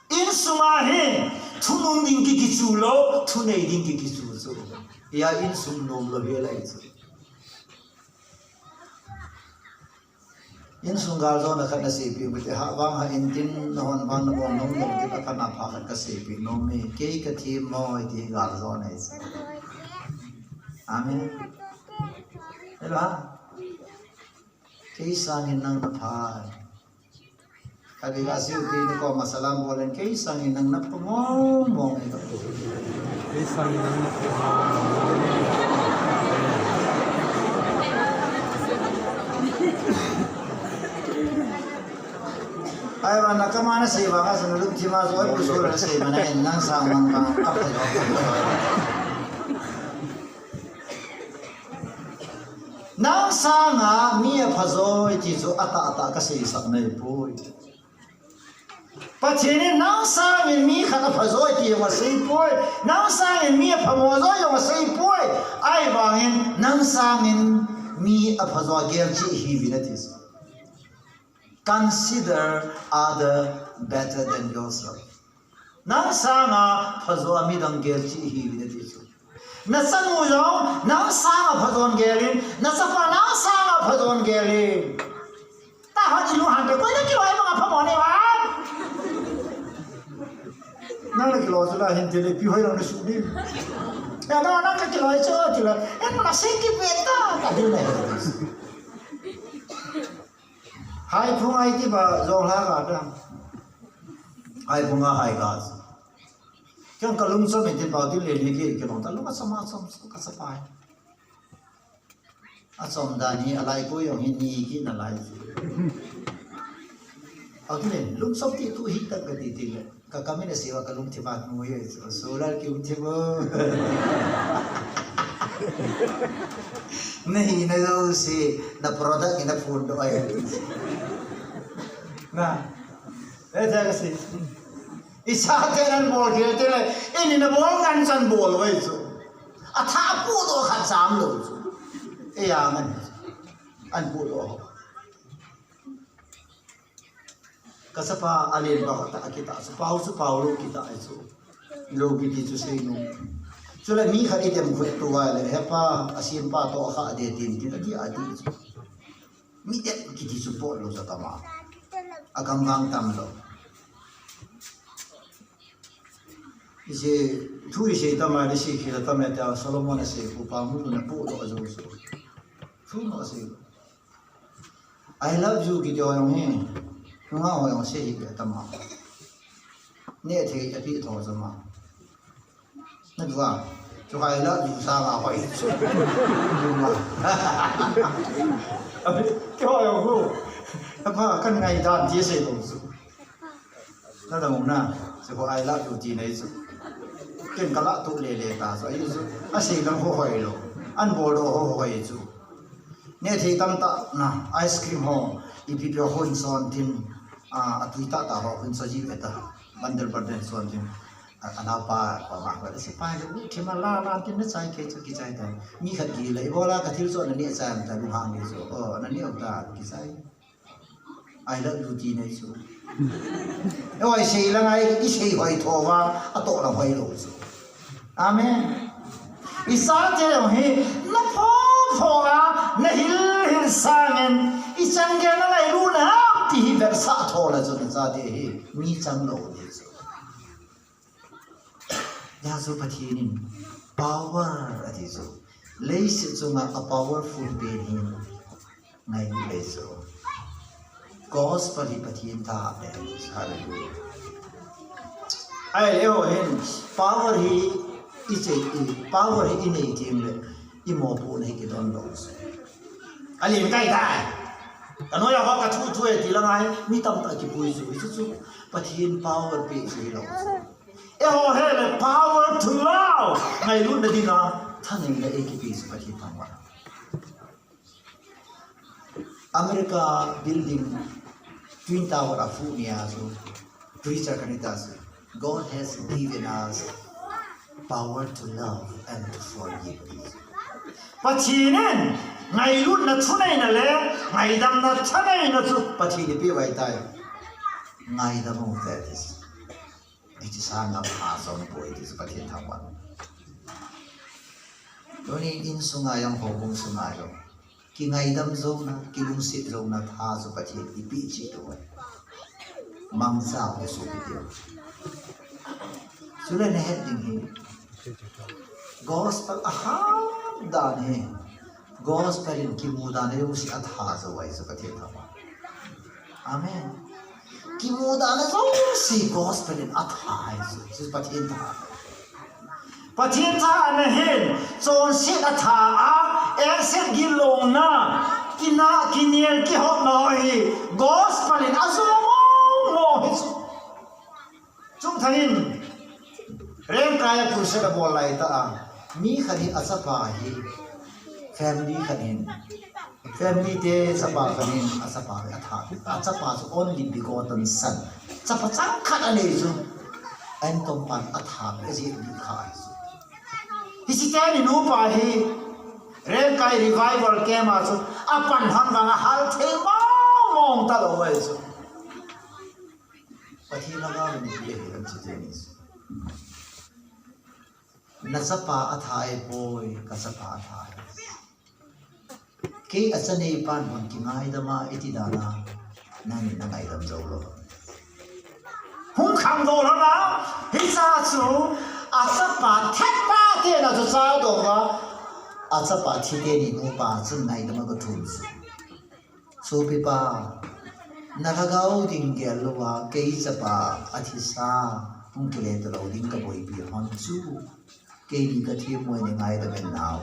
in sumahe thunung ding ki kichulo thunei ding ki kichulo ya in sum nom lo he lai chu in sungal zo na khat na se pi bu te ha wang ha in tin no hon ban no bom nom no ti ka na pha khat ka se pi no me ke ka thi mo ti gal zo na is amen ela ke sang in nang na pha kadi ga siu ti ko masalam bolen ke sang in nang na pa mo mo ke sang in nang na pa ai ba nakamana sei ba ka sanu lum thima zo ai pusul ra sei mana en nang sang mang ma kap ta jo nang sang a mi a phazo ti zo ata ka sei sak nei poi pachene nang sang en mi khana phazo ti ma sei poi nang sang en mi a phamo zo yo ma sei poi ai ba en nang sang en mi a phazo gel chi hi vinatis consider other better than yourself. Nang sanga phazo ami dang gel chi hi bi de chu. Na sangu jo nang sanga phazon gelin na sapa nang sanga phazon gelin. Ta ha ji lu han de koi na ki wai ma phamo ne wa. Na la ki lo su la hin te le pi hoi lo na su ni. Ya na na ka ki lo cho ti la. En na se ki beta ka di na. Hai phung ai ti ba zong la ga da hai phung a hai ga kyang ka lung so me tin ba ti le le ke ke long ta lu ka sama som ka sa pai a som da ni alai ko yong hin ni ki na lai a ti le lung so ti tu hi ta ka ti ti le ka ka me ne sewa ka lung ti ba mu ye solar ki u ti bo नहीं ना जो से ना प्रोडक्ट ना फूड दो आये ना ऐसा कैसे इस हाथे नन बोल के तेरे इन न बोल कंसन बोल वही जो अथा पूरो खचाम लो जो ये आमन अन पूरो कसपा अलेन बाहता kita supau kita itu logi itu seno Sula mi khari dem khut tuwa le hepa asim pa to kha de tin tin adi adi mi de ki ti support lo sa tama agam gang tam lo ise thu ise tama le si khila tama ta solomon se ku pa mu na pu lo azo so thu no se I love you ki jo yong he nga ho yong se hi tama ne the api tho sama那个啊，就还有那有啥啊？会做，有吗？啊，叫有不？那怕跟挨打接谁都做，那怎么呢？就说挨打有几那做，跟个拉都来来打，所以说啊谁能好会咯？按波罗好会做，你睇当打那 ice cream 吼，一批批混酸甜啊，对打打好混酸鸡尾的，bandel bandel酸甜。Anapa pamah pada siapa itu cuma lah tin cai ke cai cai dah ni kat gila bola katil so nani cai dah luhang ni so oh nani udah kisai I love you ji ni so oi sei lang ai sei hoi tho wa ato la hoi lo so amen isa je he na pho a na hil sangen isang ge na lai lu na ti ver sa tho la so za de he mi chang lo de so ya so patinin power ati so leis so nga a powerful being hin ngai le so gospel patin ta de hallelujah ai leo hin power hi is a power hi in a team le imo pu nei ki don lo so ali kai dai ano ya ka thu thu e ti la ngai mi tam ta ki pui so so patin power pe si lo Oh, have power to love. Ngay luôn đã đi nào, thân hình là ekip phải thi thang vào. America building Twin Tower of Funia so preacher kanita so God has given us power to love and to forgive. Pachinin ngay luôn na thunay na le, ngay dam na thunay na so pachini pi wai tai. Ngay dam mo this. It is hard to pass on boy this but it happen. Doni in sungayang hobong sungayo. ki ngai dam zo na ki lung sit zo na tha zo pathian ipi chi to mang sao de su video sulen heading hi gospel aham dan he gospel in ki mudan he usi atha zo wai zo pathian tha amen ki mudan zo si gospel in atha hai zo si pathian tha pathian tha na hen chon sit atha a exit gilong na kina kiniel ki hot no hi gospel in azong mo hi chung thain rem kaya kurse da bol lai ta mi khani asapa hi family khanin family te sapa khanin asapa atha asapa so only begotten son chapa chang khat ane chu an tom pan atha ji bi khai hi si ta ni no pa hi rem kai revival kema chu apan han wanga hal the mong ta lo wai chu pathi laga ni le ram chi te ni na sapa athai boy ka sapa athai ke achane pan hon ki ngai dama iti dana nani na ngai dam zo lo hung kham do lo na hi sa chu a sapa thet pa te na chu sa do ga a sapa thi te ni no pa chu ngai dama ko thum so pi pa na lagao ding ge lo wa ke sapa athisa hung kile to lo ding ka boy bi hon chu ke ni ka thi moi ni ngai da ben now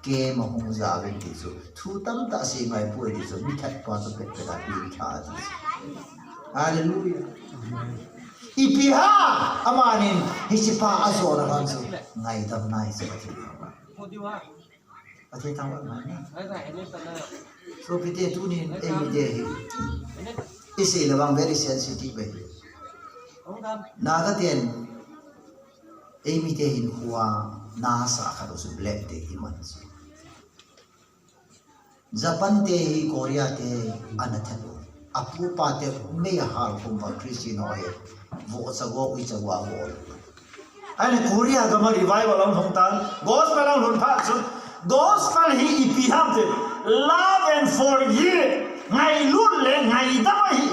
ke ma hung za ben ti chu thu tam ta se ngai poi ti chu mi that pa chu pet da pi tha ji hallelujah ipiha amanin hisipa azora han chu ngai dam nai se ba ti a the tang wa ma so pite tu ni every day ise la bang very sensitive be na ga ten emi te hin huwa na sa kha do su black te iman Japan te hi Korea te anathalo apu pa te me hal kum ba Christian oil vo chago ui chawa go ane Korea ga ma revival ang hong tan gospel ang hun pha chu gospel hi ipiham te love and forgive ngai lun le ngai da hi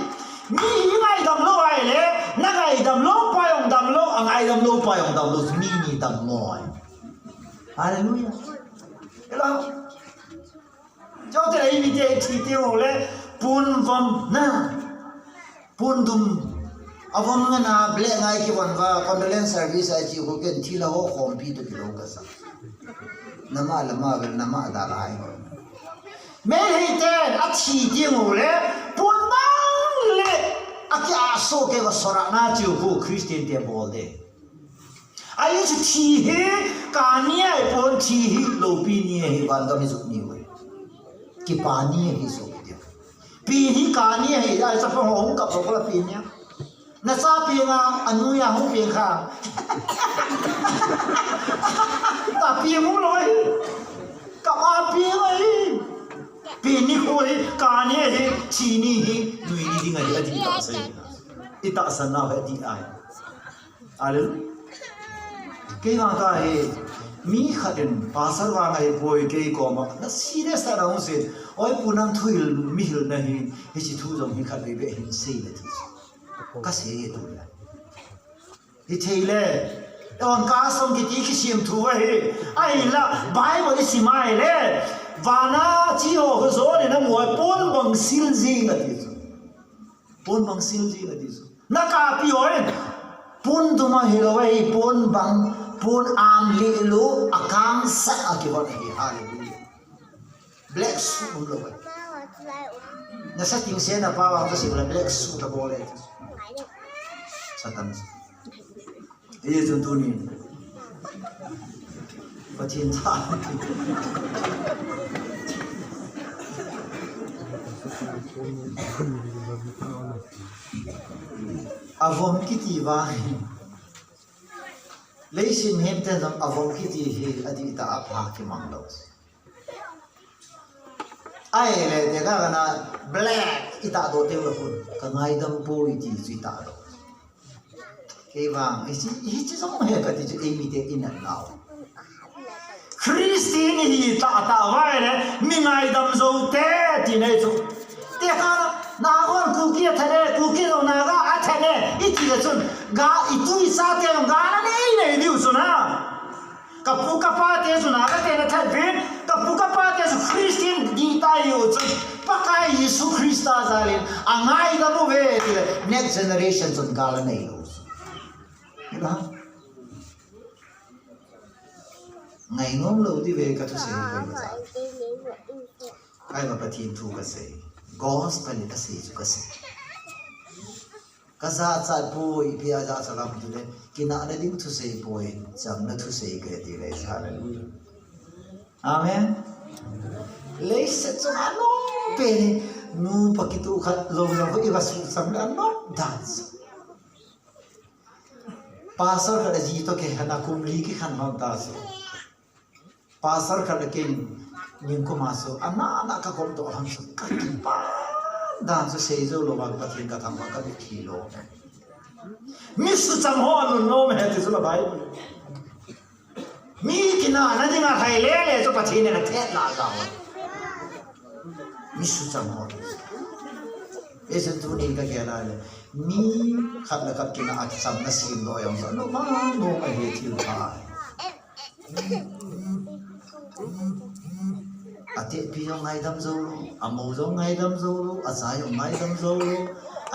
mi ngai dam lo ai le na ngai dam lo pa yong dam lo ngai dam lo pa yong dam lo mi ni dam mo hallelujah hello cho te ai mi te thi te ho le pun vom na pun dum avom nga na ble ngai ki wan va condolence service ai chi ho ken thi la ho khom pi to ki lo ka sa nama lama vel nama da lai me hi te a chi ti ho le pun bang le a ki a so ke va sora na chi ho Christian te bol de ai chi thi he ka ni ai pon thi hi lo pi ni he ban ga mi su ni we ki pa ni he so de pi hi ka ni he ai sa phong hong ka ko la pi nya na sa pi nga anu ya hong pi kha ta pi mu loi ka a pi ai pi ni ko hi ka ni he chi ni hi nui ni ding ai adi ta sai ita san na he di ai ale ke nga ka he mi khaden pasar wa ngai boy ke ko ma na serious ta raung se oi punam thuil mi hil na hi chi thu jong hi khat be hin sei le thi ka se tu la hi theile on ka som ki ti ki sim thu wa he ai la bible si mai le wana chi ho ho zo ne na mo pon bang sil ji nga ti pon bang sil ji nga ti na ka pi oi pon tu ma hi lo wai pon bang pun am li lu akang sa akibat hi hallelujah black suit lo wai na sa ting se na pa wa ka si black suit ta bole satan ye jun tu ni pathin tha avom kiti wa leisin hemten jam avom kiti hi adi ta apha ki manglo ai le de ga na black ita do te lo kun ka ngai dam po iti chi ta do ke wang hi chi song he ka ti chu emi te in and now Christian hi ta vai le mingai dam zo te ti nei chu te ka na gon ku ki thane ku ki no na ga a thane I ti le chun ga I tu I sa te ga na nei nei diu su na ka pu ka pa te su na ga te na thai vin ka pu ka pa te su Christian di ta yo chu pa ka Yesu Christa zalin angai da mo ve ti le next generation chun ga la nei lo ila ngày ngom lâu đi về cả thứ gì vậy mà ai mà bắt thiên thu cái gì gospel cái gì chú cái gì cái giá trị bồi bia giá trị làm gì đấy cái nào đấy điểm thứ gì bồi chẳng nó thứ gì cái gì đấy hallelujah amen lấy sẽ cho anh nó về nu pakitu khát lâu lâu với cái sự sống anh nó dance pastor cái gì tôi cái hana kumli cái khăn mang ta số pastor kada king ning ko maso ana ka kom to ham su ka pa dan so sei zo lo bag pathin ka tham ka bi khilo mis cham ho no me he so la bai mi kina na dinga khai le so pathin na the la ga wa mis cham ho esen tu ni ka ke la le mi khat la ka kina at sam na sim do yong so no ma no ma he thil pa ate piyo ngai dam zo amo zo ngai dam zo asa yo ngai dam zo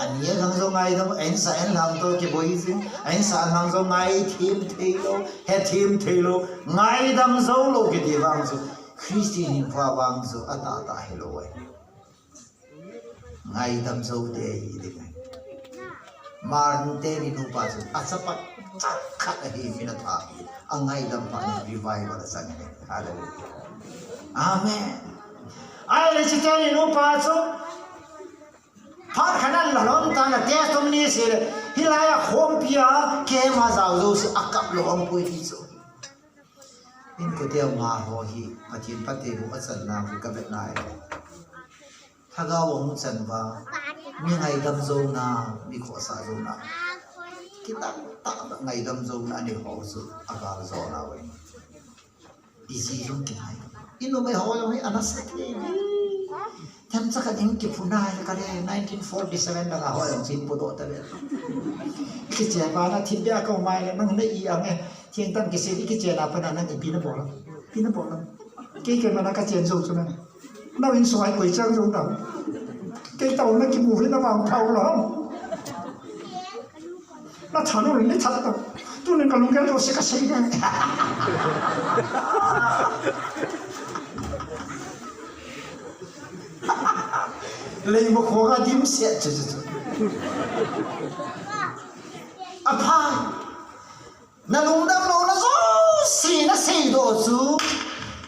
ania gang zo ngai dam en sa en lang to ke boi sin en sa lang zo ngai thim thelo he thim thelo ngai dam zo lo ke di wang zo Christian in fa wang zo ata ta hello wai ngai dam zo de hi de mar te ni nu pa zo asa pa chak khat hi mi na tha angai dam pa ni revival sang ne hallelujah amen ai le chi te ni nu pa zo pha khanan la lom ta na te som ni se hilaya khom pia ke ma zau zo se akap lo om pui hi zo in ko te ma ho hi pathin pate bu asan na bu ka bet nai thaga wong chan ba mi ngai dam zo na mi kho sa zo na kita ta ngai dam zo na ni ho zo agar zo na we easy yung kinai ino may ho yung anas ni tham sa kan ing ki punai ka le 1947 la ho yung sin pudo ta le ki che ba na thim bia ka mai le nang nei i ang e thieng tan ki se ki che na pa na nang pi na bo la ki ke na ka chen zo chu na na in soi koi chang zo da cái tàu nó chỉ mù với nó vào thầu rồi không nó thằng nó lên thật rồi tôi nên còn lúc cái tôi sẽ cắt xí ra lấy một khối cái điểm xét chứ à phải nó lúng đâm nó xì đồ chú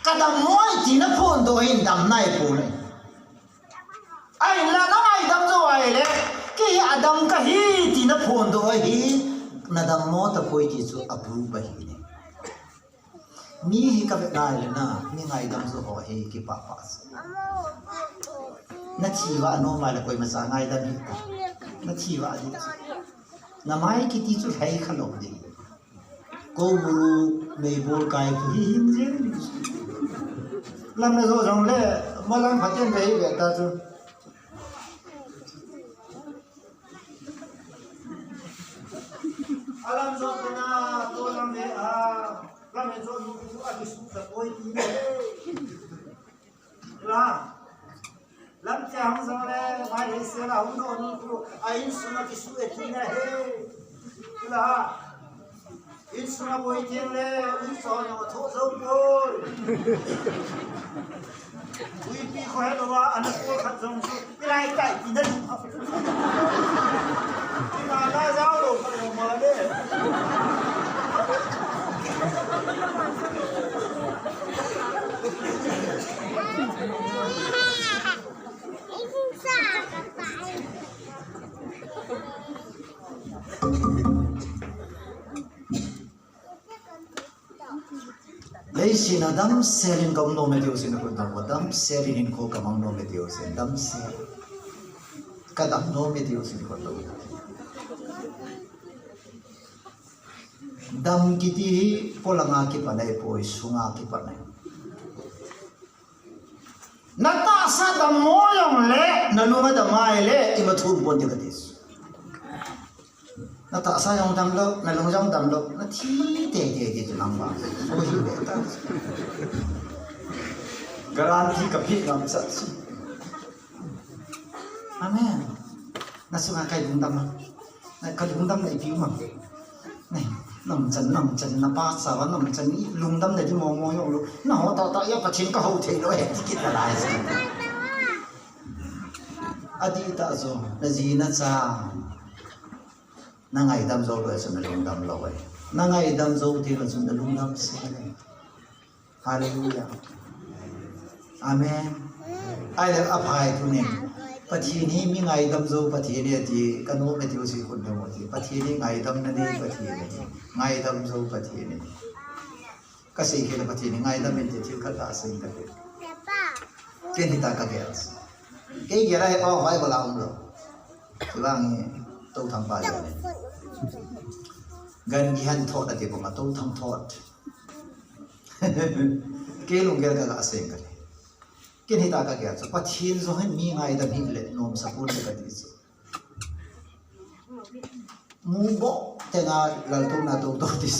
cái đầm môi thì nó phun đồ hình đầm này phun này ai là nó ai đâm rồi đấy cái adam cái hi thì nó phun đồ hi nó đâm môi tập quay thì chú approve bài hi này mi hi cái việc này là na mi ngày đâm rồi hi cái papa nó chỉ vào nó mà là quay mà sáng ngày đâm hi nó chỉ vào đi nó mai cái tí chú hay khăn lộc đi cô buru mấy bồ cái hi hiếm riêng làm nó rồi xong lẽ mà làm phát triển cái việc ta chú alam zo na to lam ne lam ne zo nu a ki su ta oi ti ne lam chang zo le mai he se la hu no nu ku a in su na ki su e ti ne he la in su na boi ti le in so no tho zo boi ui pi ko he lo wa an ko khat zo su lai tai ti ne mà đã giáo đồ phải mở đi lấy xin là đâm xe lên công nô mê điều xin là đâm và đâm xe lên khô cầm ông nô mê điều xin đâm xe cái đâm nô mê điều xin còn đâu dam kiti polanga ki panai poi sunga ki panai นัตตาสัตว์โมยองเล่นั่นลุงก็จะมาเล่อิมาทุบคนเดียวกันดิสนัตตาสัตว์ยองดำลบนั่นลุงยองดำลบนั่นที่เตะจุนังบ้าโอ้ยเด็กตั้งการที่กับพี่น้องสัตว์อาเมนนั่นสุนัขใครลุงดำนั่นใครลุงดำในผิวมันนี่น้ำจันน้ำปลาสาวน้ำจันนี่ลุงดำในที่มองยองลุงน้าหัวตาอย่าประชิงก็เอาเทเลยที่กินอะไรสิอดีตอาโซนั่นจีน่าจ้านั่งไอ้ดำโซ่เลยสุนัขลุงดำเลยนั่งไอ้ดำโซ่ที่เราสุนัขลุงดำเสียเลยฮาเลลูยาอาเมนไอ้เด็กอภัยทุกเนี่ยปฏินี้มีไงดำโซ่ปฏิเนี่ยที่กันโน้ไม่ที่สิ่งคนเดียวที่ปฏินี้ไงดำนั่นเองปฏิเนี่ยไงดำโซ่ปฏิเนี่ยก็สิ่งที่เราปฏินี้ไงดำเป็นที่เขาตัดสินกันเกี่ยนที่ตากระเกียร์เกี่ยอะไรอ๋อไว้บลาอุ้มเราที่ว่างี้ตู้ทำปลาอย่างนี้เงินยี่ห้อทอดอะไรผมมาตู้ทำทอดเกี่ยลุงเกี่ยกับสิ่งกันกินให้ตากระเกียร์ปัจจัยส่วนให้มีไงแต่มีเล็ดนมสกุลเด็กดิสมูบกแต่งาเราตัวน่าตัวดิส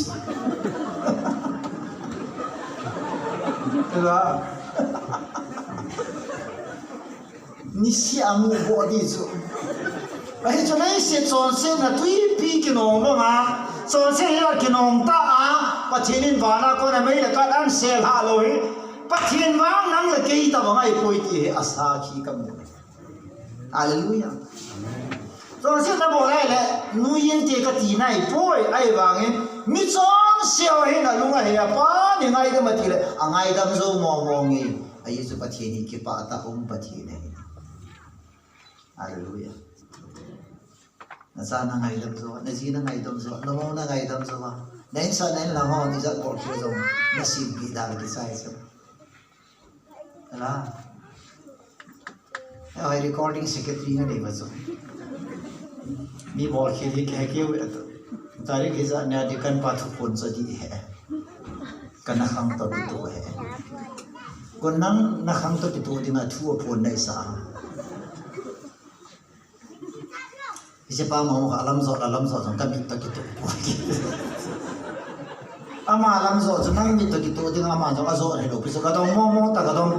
เหรอนี่เสียมูบกดิสไอ้จนไอ้เสียจนเสียนะตุยปีกินนมบ้างจนเสียกินนมตาปัจจัยนี้วานาคนไม่ได้การอันเสียหาเลยปัจจัยว่างนั่งเลยกี่ตัวไงป่วยที่อาสาขี้กำมืออาเลลูยาตอนเสียนั้นบอกได้แหละนุยินเจก็ตีไหนป่วยไอ้ว่างมิจอนเสียวเห็นนะลุงไอ้ยาป้ายังไงก็มาทีเลยอ่างไงดำโซมองไอ้สุปัจจัยนี้กี่ป้าตาปัจจัยนี้อาเลลูยานั่นซานั่งไงดำโซนั่นจีนั่งไงดำโซน้องนั่งไงดำโซว่านั่นซานั่นละห้องนี่จะบอกเชื่อตรงนั่นสิ่งที่ดาวที่ใส่ใช่ไหมlah, I recording secretary nga di ba so? Ni bol khili khe tu. Tari kisa na di kan pathupon so di he. Kan nakhang to di tu he. Kon nang nakhang to di tu di nga thu pon dai sa. Ise pa mo alam zo jong kamit to ki tu. Ama alam zo nang mit to gitu ding ama zo azo re lo piso gadong mo ta gadong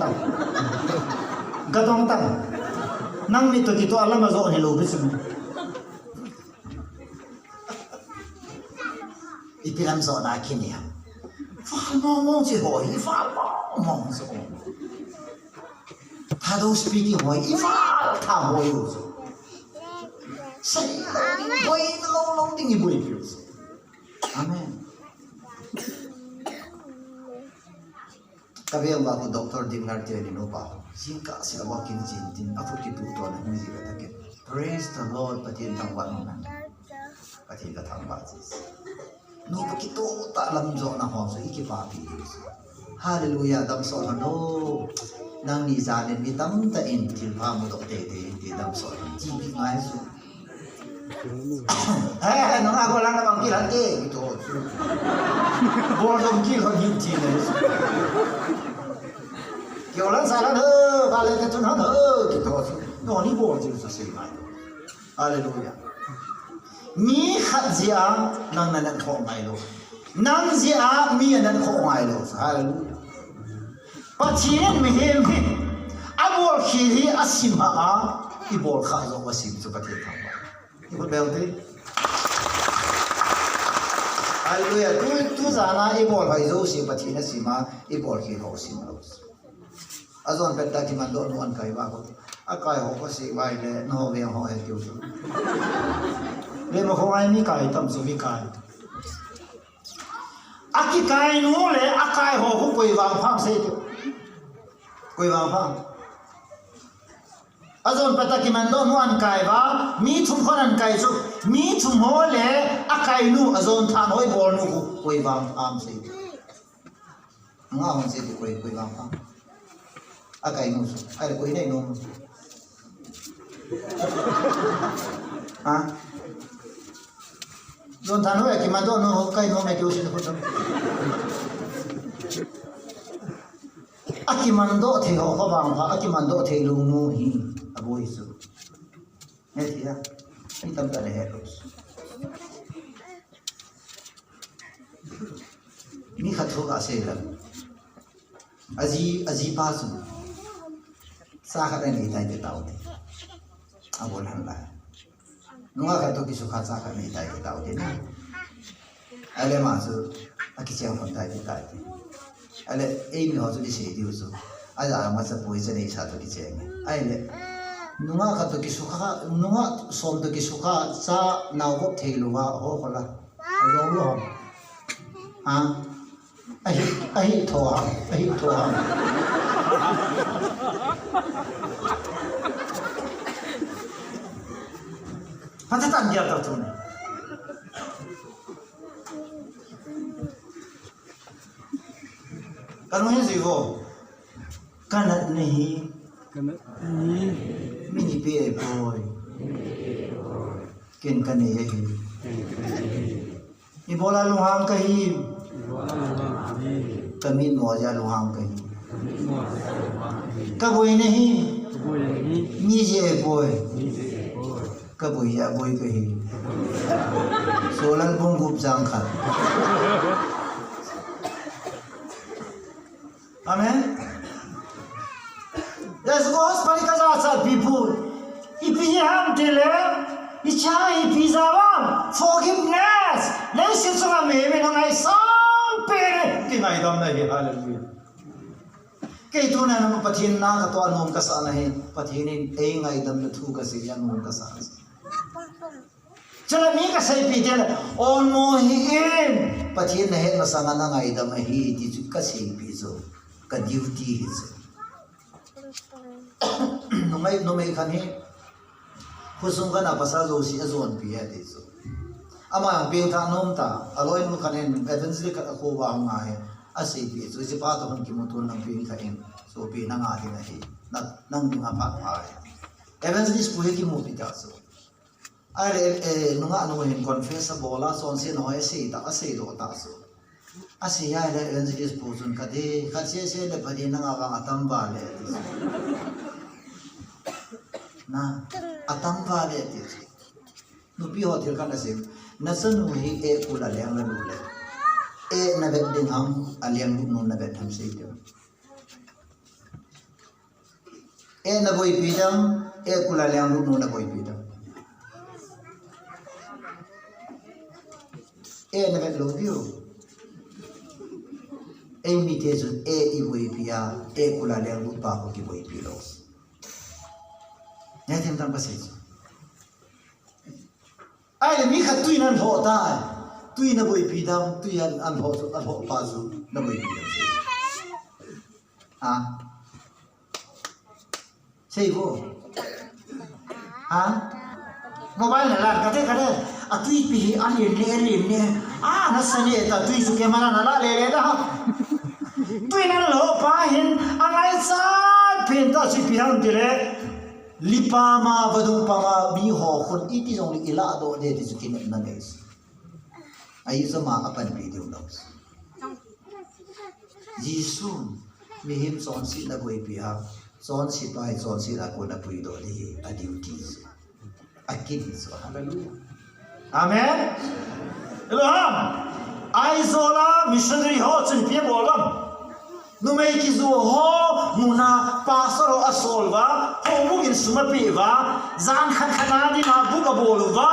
tang nang mit to gitu alam azo re lo piso ipilam zo na kini fa mo ji hoi fa mo zo ta do speaking hoi fa ta hoi zo sai hoi long ding ibu ibu amen Kami ang bago doktor di ngerti ni nupa. Singka sila wakin jintin. Ako kitu to na hindi kita kit. Praise the Lord patin tang wanunan. Patin ka tang basis. Nupa kitu ta alam jo na hong so ikipapi. Hallelujah dam so no. Nang ni zanen mi tam ta in til pa mo dok te di dam so. Jibi ngai so. Nang ako lang na bang kilan gitu. Boredom kill on YouTube. Kiểu lớn sai lớn hơn, và lên cái chân hơn kiểu thôi. Nó đi bộ chứ sao xí mày. Hallelujah. Mi khát gì à, năng năng khổ mày luôn. Năng gì à, mi năng khổ mày luôn. Hallelujah. Bắt chiến mi hem hi. Abol khi hi asim ha, ibol khá rồi asim cho bắt chiến thằng bạn. Ibol bèo thế. Hallelujah. Tu zana ibol hay zo si bắt chiến asim ha, ibol khi ho sim lo. Azon petta ki man do nuan kai ba ko akai ho ko si bai le no ve ho he tu le mo ho ai mi kai tam su mi kai aki kai nu le akai ho ko koi wang phang se tu koi wang phang azon petta ki man do nuan kai ba mi thum khonan kai su mi thum ho le akai nu azon than hoi bol nu koi wang phang se nga hon se tu koi wang phang akai nusu, ada kau ini nom. Ah, don thanu ya kiman don no kai nom itu sih tu. aki mando the ho bang pha aki mando the lu nu hi aboi su he thia ni tam ta le he ni khatho ga se la aji pa su sa kha ni tai de tao de abol han la nunga khatho ki su kha sa kha ni tai de tao de na ale ma su aki chang phon tai de tai de ale ei mi ho su di se di su ala ma sa poi se nei sa to ki cheng ale nunga khatho ki su kha nunga som to ki su kha sa naw go the lu wa ho khola ro lo ha ai thua hắn sẽ tạm biệt tao thôi cái nói gì vô cái này mini bê boy kiên cái này Ibola luhang kahim kami moja luhang kahim kaboy nahi nije boy kaboy ya boy kahim solan bung gup jang khat amen let's go hospital ka sa people ipiham tele ichai pizawam forgiveness lesin sunga me ngai sang pere tingai dam na hi hallelujah ke tu na nam pathin na ka to anom ka sa na hi pathin in e ngai dam na thu ka si yan nom ka sa chala mi ka sai pi de on mo hi in pathin na he na sanga na ngai dam hi ti chu ka si pi zo ka duty hi zo no mai khan hi khusung kana pasal zo si azon pi ya de zo ama ping tha nom ta aloi nu khanen eventually ka ko wa ngai asei pi zo si pa to hon ki mutun nang ping kha in so pi na nga hi na hi nang ni ma pa pa eventually spu ki mu pi ta so ai nu nga nu hin confess bola son se no sei ta asei do ta so asei ya le eventually spu zun ka de kha se le bari na nga wa atam ba le na atam ba le ti nu pi hotel kan ase na sanu hi e kula leng la lu le e na bet ding ham aliang lu no na bet ham sei de e na boi pi dam e kula leng lu no na boi pi dam e na bet lu view e mi te zu e I boi pi ya e kula leng lu pa ko ki boi pi lo ne tem tam pasei ai le mi kha tui nan ho ta tui na boi pi dam tui an ho pa zu na boi pi dam sei vo mobile na la ka te a tui pi an lim ne na sa ne ta tui su ke mana na la le da tui nan lo pa hin angai sa pin ta si pi han dire lipama vadung pama bi ho khun iti jong li ila do de ti zukin na guys ai sama apan video dos jisu mi him son si na goi pi ha son si pai son si la ko na pui do di a duty akin so hallelujah amen elohim ai zola missionary ho chen pi bolam nu mai ki zo ho muna pastor asolva ho mugin sumapiva zan khan khanadi na buka boluva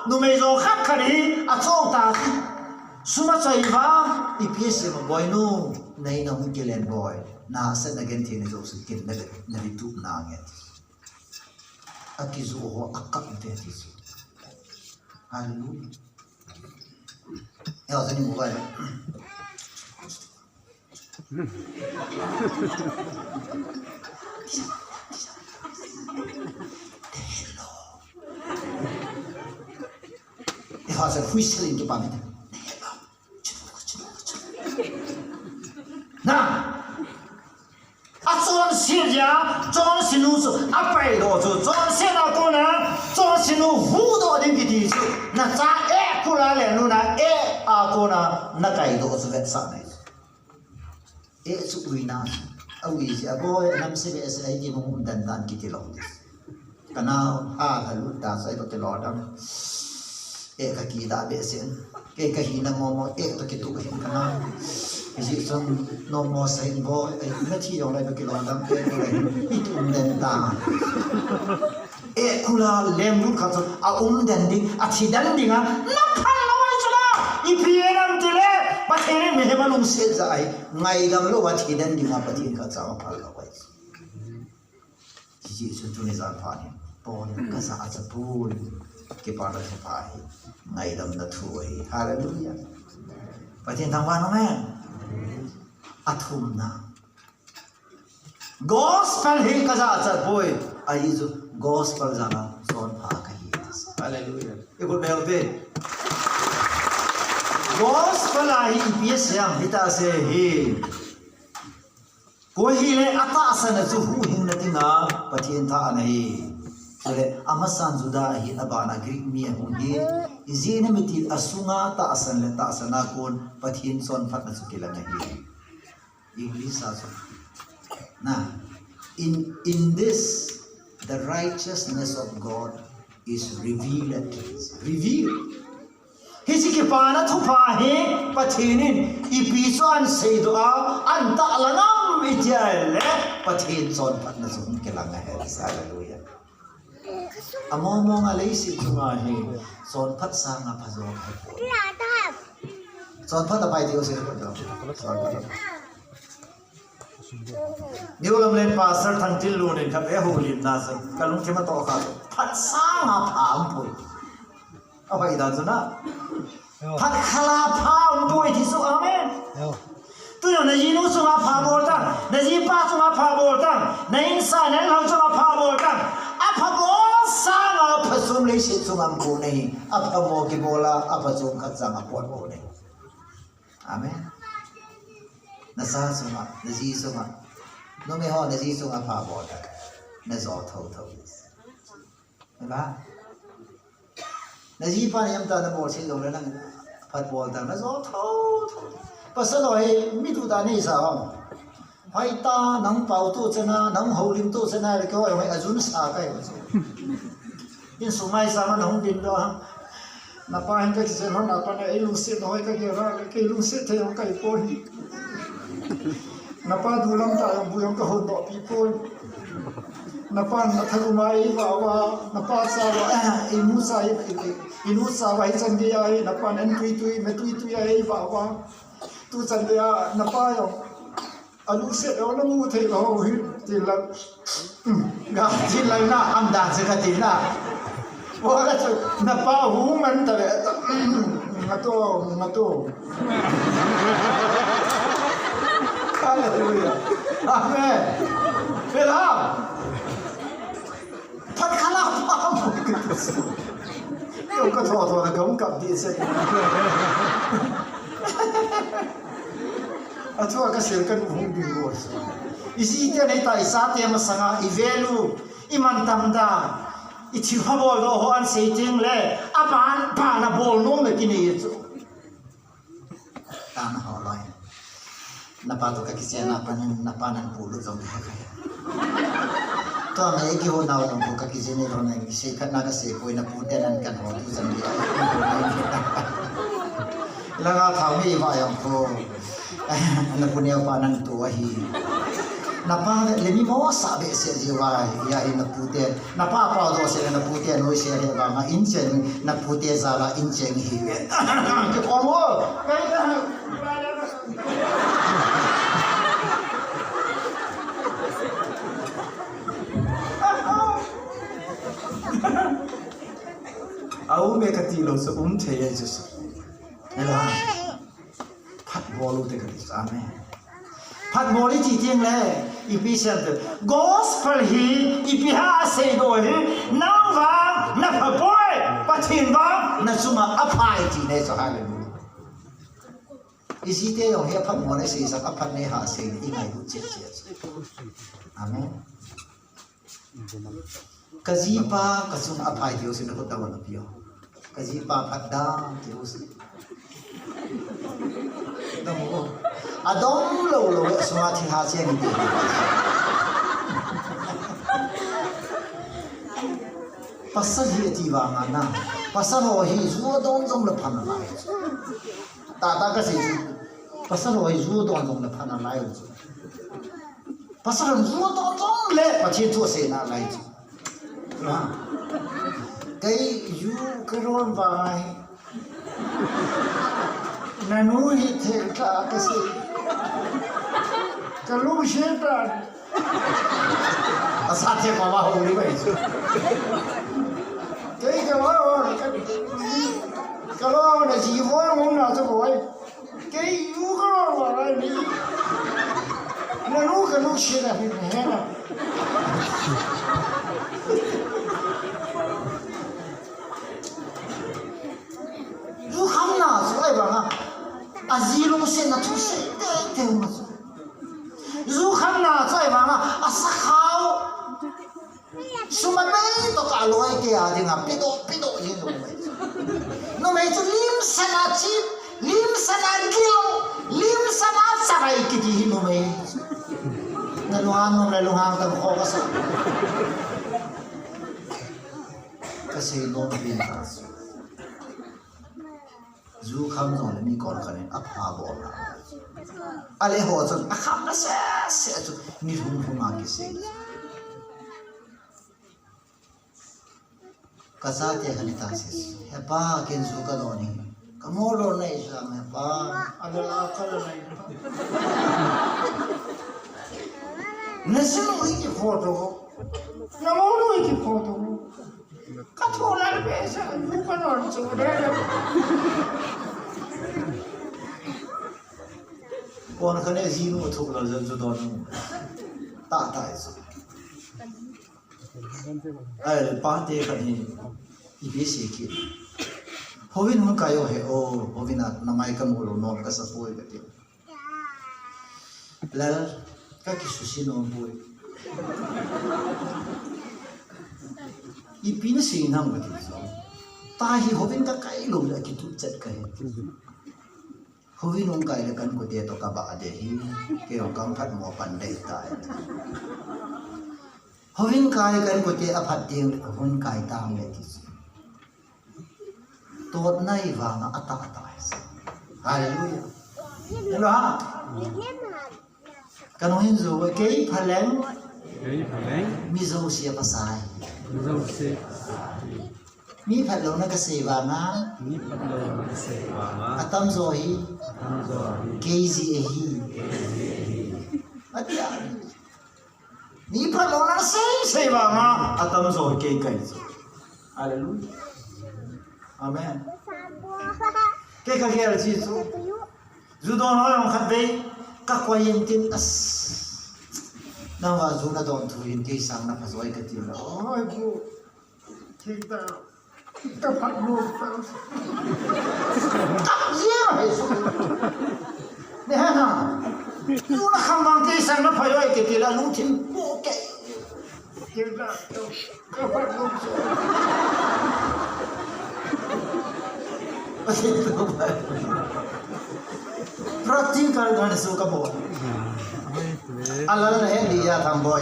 nu mai zo khat khari a chong ta suma chaiva ips ma boy nu nei na mu kelen boy na set again thine zo su kin na bi tu na nge akizu ho akap te ti hallelujah ya zani mobile det har alltså whistling på bandet. Na. Atson Syria, John Sinus, apai do John Sena kona, John Sinu hudo din gidi. Na sa e kula le nu na e a kona na kai do so vet sa nai. E su uina awi si aboy nam se be se ai di mum dan dan ki ti lo kana ha ka lu da sai to te lo dam e ka ki da be sen ke ka hi na mo e to ki tu ka hin kana ji som no mo sai bo e na ti yo lai ki lo dam ke ko lai i tu den da e kula lem lu ka to a den ding a thi dan ding a na phan lo ai chula i pie nam ti le pa the me he ma lum se za ai ngai dam lo wa thi dan ding a pa thi ka cha ma phal lo ai ji su tu ni za pha ni pon ka sa a cha pul ke pa ra pha hi ngai dam na thu ai hallelujah pa thi thang wa no me athum na gospel hi ka za cha boy ai ju gospel jana son pha ka hi hallelujah e ko bel be gospel ai ps yang hita se hi ko hi le ata sana chu hu hin na tinga pathin tha anai ale amasan juda hi abana greek mi hu hi izina mitil asunga ta asan le ta asana kon pathin son phat na chu kila na hi english also na in this the righteousness of God is revealed. Hisi ke pana thu pha he pathinin ipisan seidua anta alanam ijale pathin son patna sun ke langa he hallelujah among alai si thunga he son phat sanga phajo he son phat apai dio se ko do son phat New Lamlen pastor thang til lu ne khap e hu lim na sa kalung thema to kha phat sang a pham pui apai da juna phat khala pham pui thi su amen tu yo na yinu su a pha bol ta na yi pa su a pha bol ta na in sa na lo su a pha bol ta a pha bol sang a phasum le si su am ko nei a pha mo ki bola a pha zum khat sang a pot bo nei amen nasa sunga nazi sunga no me ho nazi sunga pha bo da na zo thau thau ba nazi pa yam ta na bo si lo na phat bol da na zo thau thau pasal ho mi tu da ni sa ho hai ta nang pau tu chana nang ho lim tu chana le ko ho ajun sa kai in sumai sa ma nong din do na pa han ka se ho na pa na ilung se no ka ke ra ke ilung se the ho kai po Napa dulang tayo buyong kahon do people. Napa nathagumai bawa napa sawa inu sawa chandi ai napa entui metui ai bawa tu chandi napa yo alu se yo na mu thei lo hi tila ga tilai na amda se ka tina wala chu napa hu man ta ngato Hallelujah. Amen. Philip. Phat khala pham. Tôi có thọ là cống cặp đi xe. Thua cái sự cần hùng đi rồi. Isi dia này tại sao dia masanga ivelu iman tamda. Ichi habol lo ho an sei ting le apan pa na bol nong le kini itu. Tan ho lai. Napato ka kisya napanan pulo zong kaya. To na eki ho na ho ka kisya ni ro na kisya ka na ka se ko na putenan kan ho tu zang dia. Langa thau mi ba yang ko. Na punya panan tu hi. Napa le mi mo sa be se jiwa ya in pute. Napa pa do se na pute no se he ba ma in chen na pute za la in chen hi. Ke ko mo. Aku mereka tilo se thei Jesus. Ela. Phat bolu te kali amen. Phat boli chi tieng le Ephesians gospel hi ipiha se do hi nang va na pha boy pathin va na suma aphai chi ne so hallelujah. Isi te yo he phat mo ne se sa phat ne ha se ni ngai du che che. Amen. Kazipa kasum aphai dio se ko tawa na pio. Kazipa phat da dio se. Namo Adong lo semua hasil yang itu. Pasal dia tiba mana? Pasal wahai zuo dong dong lepas nak lain. Tak kasi pasal wahai zuo dong dong lepas nak lain. Pasal zuo dong dong le macam tu saya nak lain. Nah, kay you keron bahay. Nanuhi terka kasi. Kalau syaitan. Asatnya mama huli ba itu? Kay kalau ada jiwa muna tu boy. Kay you keron bahay ni. Nanu kalau syaitan ni hena. You come now, so I bang. Azilo se na tu se te umas. You come now, so I bang. Asakau. Sumabay to kaloi ke adi nga pido yun no may. No may to lim sana chip, lim sana kilo, lim sana saray kiti no may. Naluhang tang ko kasi no pintas. Zu kham zong le mi kon khanin apha bo la ale ho chon akham na se chu ni hum ma ki se kasa te khani ta se he pa ken zu ka lo ni kamolo nei sa me pa ala kala nei nasin wi ki photo namolo wi ki photo kathola be sa zu ka lo chu de Kau nak kena zero tu kalau jadi tu tak itu. Parti kan ini ibu sikit. Hovin hon kayo he hovin namai kamu lo non kasapoi betul. Lalu kaki susi non boy. Ipin sih nam betul. Tahi hovin kakai lo lagi tu chat kaya. Hovin nung kaya kan ko dia to kaba adehi kaya kang phat mo pandai tai hovin kaya kan ko dia aphat ding hovin kaya tang le ti tot nai wanga ata haleluya hello ha kan hin zo ke phaleng mi zo sia pasai mi phat lo na ka se wanga atam zo hi Kezi ehi, ada. Ni perlawanan saya bang, atam so kei. Haleluya, amen. Kei kaya sih tu, judon orang khadai, kakwain tin as. Nawa zuna don tu inti sang na pasway katil. Oh ibu, kita. Kapak lu, kapnya itu. Nah, lu nak kambang kisah nak payah kita lalu tim buke. Kita kapak lu. Asyik tu apa? Praktikal kan suka boy. Alah ni dia tamboy.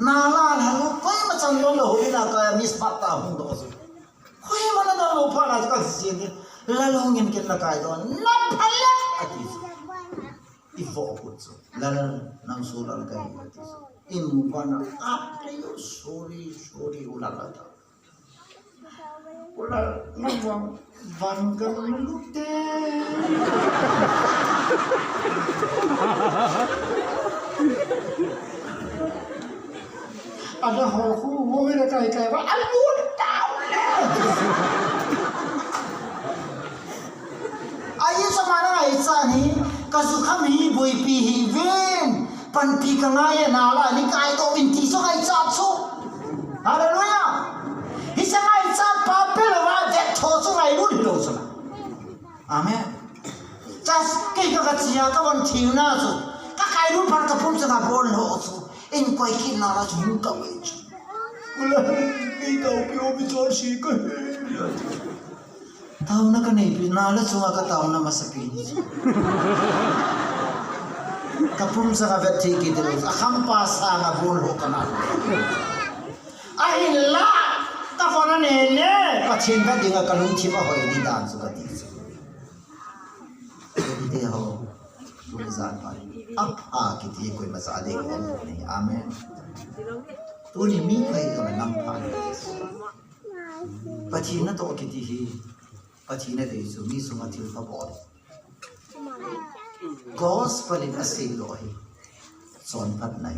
Nala lalu kau macam lo hubina kaya mispata hundos. Kau mana dah lupa nak kasih ni, lalu ingin kita kaya tu, nampaklah atis, ibu aku lalu nang sural kaya atis, imbana apa yo sorry ulah kata, ulah nambang bangga melute, ada hoku boleh kaya aduh tahu lah. Ayat semana ayat ni kasukam hi boy pi hi ven panti kangaya nala ni kaya to inti so kaya capso. Haleluya. Hisang ayat sa papel wa det thoso ngai lu lo so. Amen. Just kaya kaya kawan tiuna so. Kakay lu par kapum sa bol lo so. In koi kinala jumka wech. Ulah ikaw pio bicara sih ke? Tahu nak ni, nala cuma kata tahu nama sepi. kapum sa kabati kita lu akampa sa ngabul ho kana ahilla ta fona nene pachin ba dinga kalung thi ma hoi di dan su ka ti su de ho tu zan pa a ki ti koi ma sa de ko ni amen tu ni mi kai ko nam pa pachin na to ki ti hi pachin na de su mi su ma thil pa bo gospel in a single way. Son pat nai.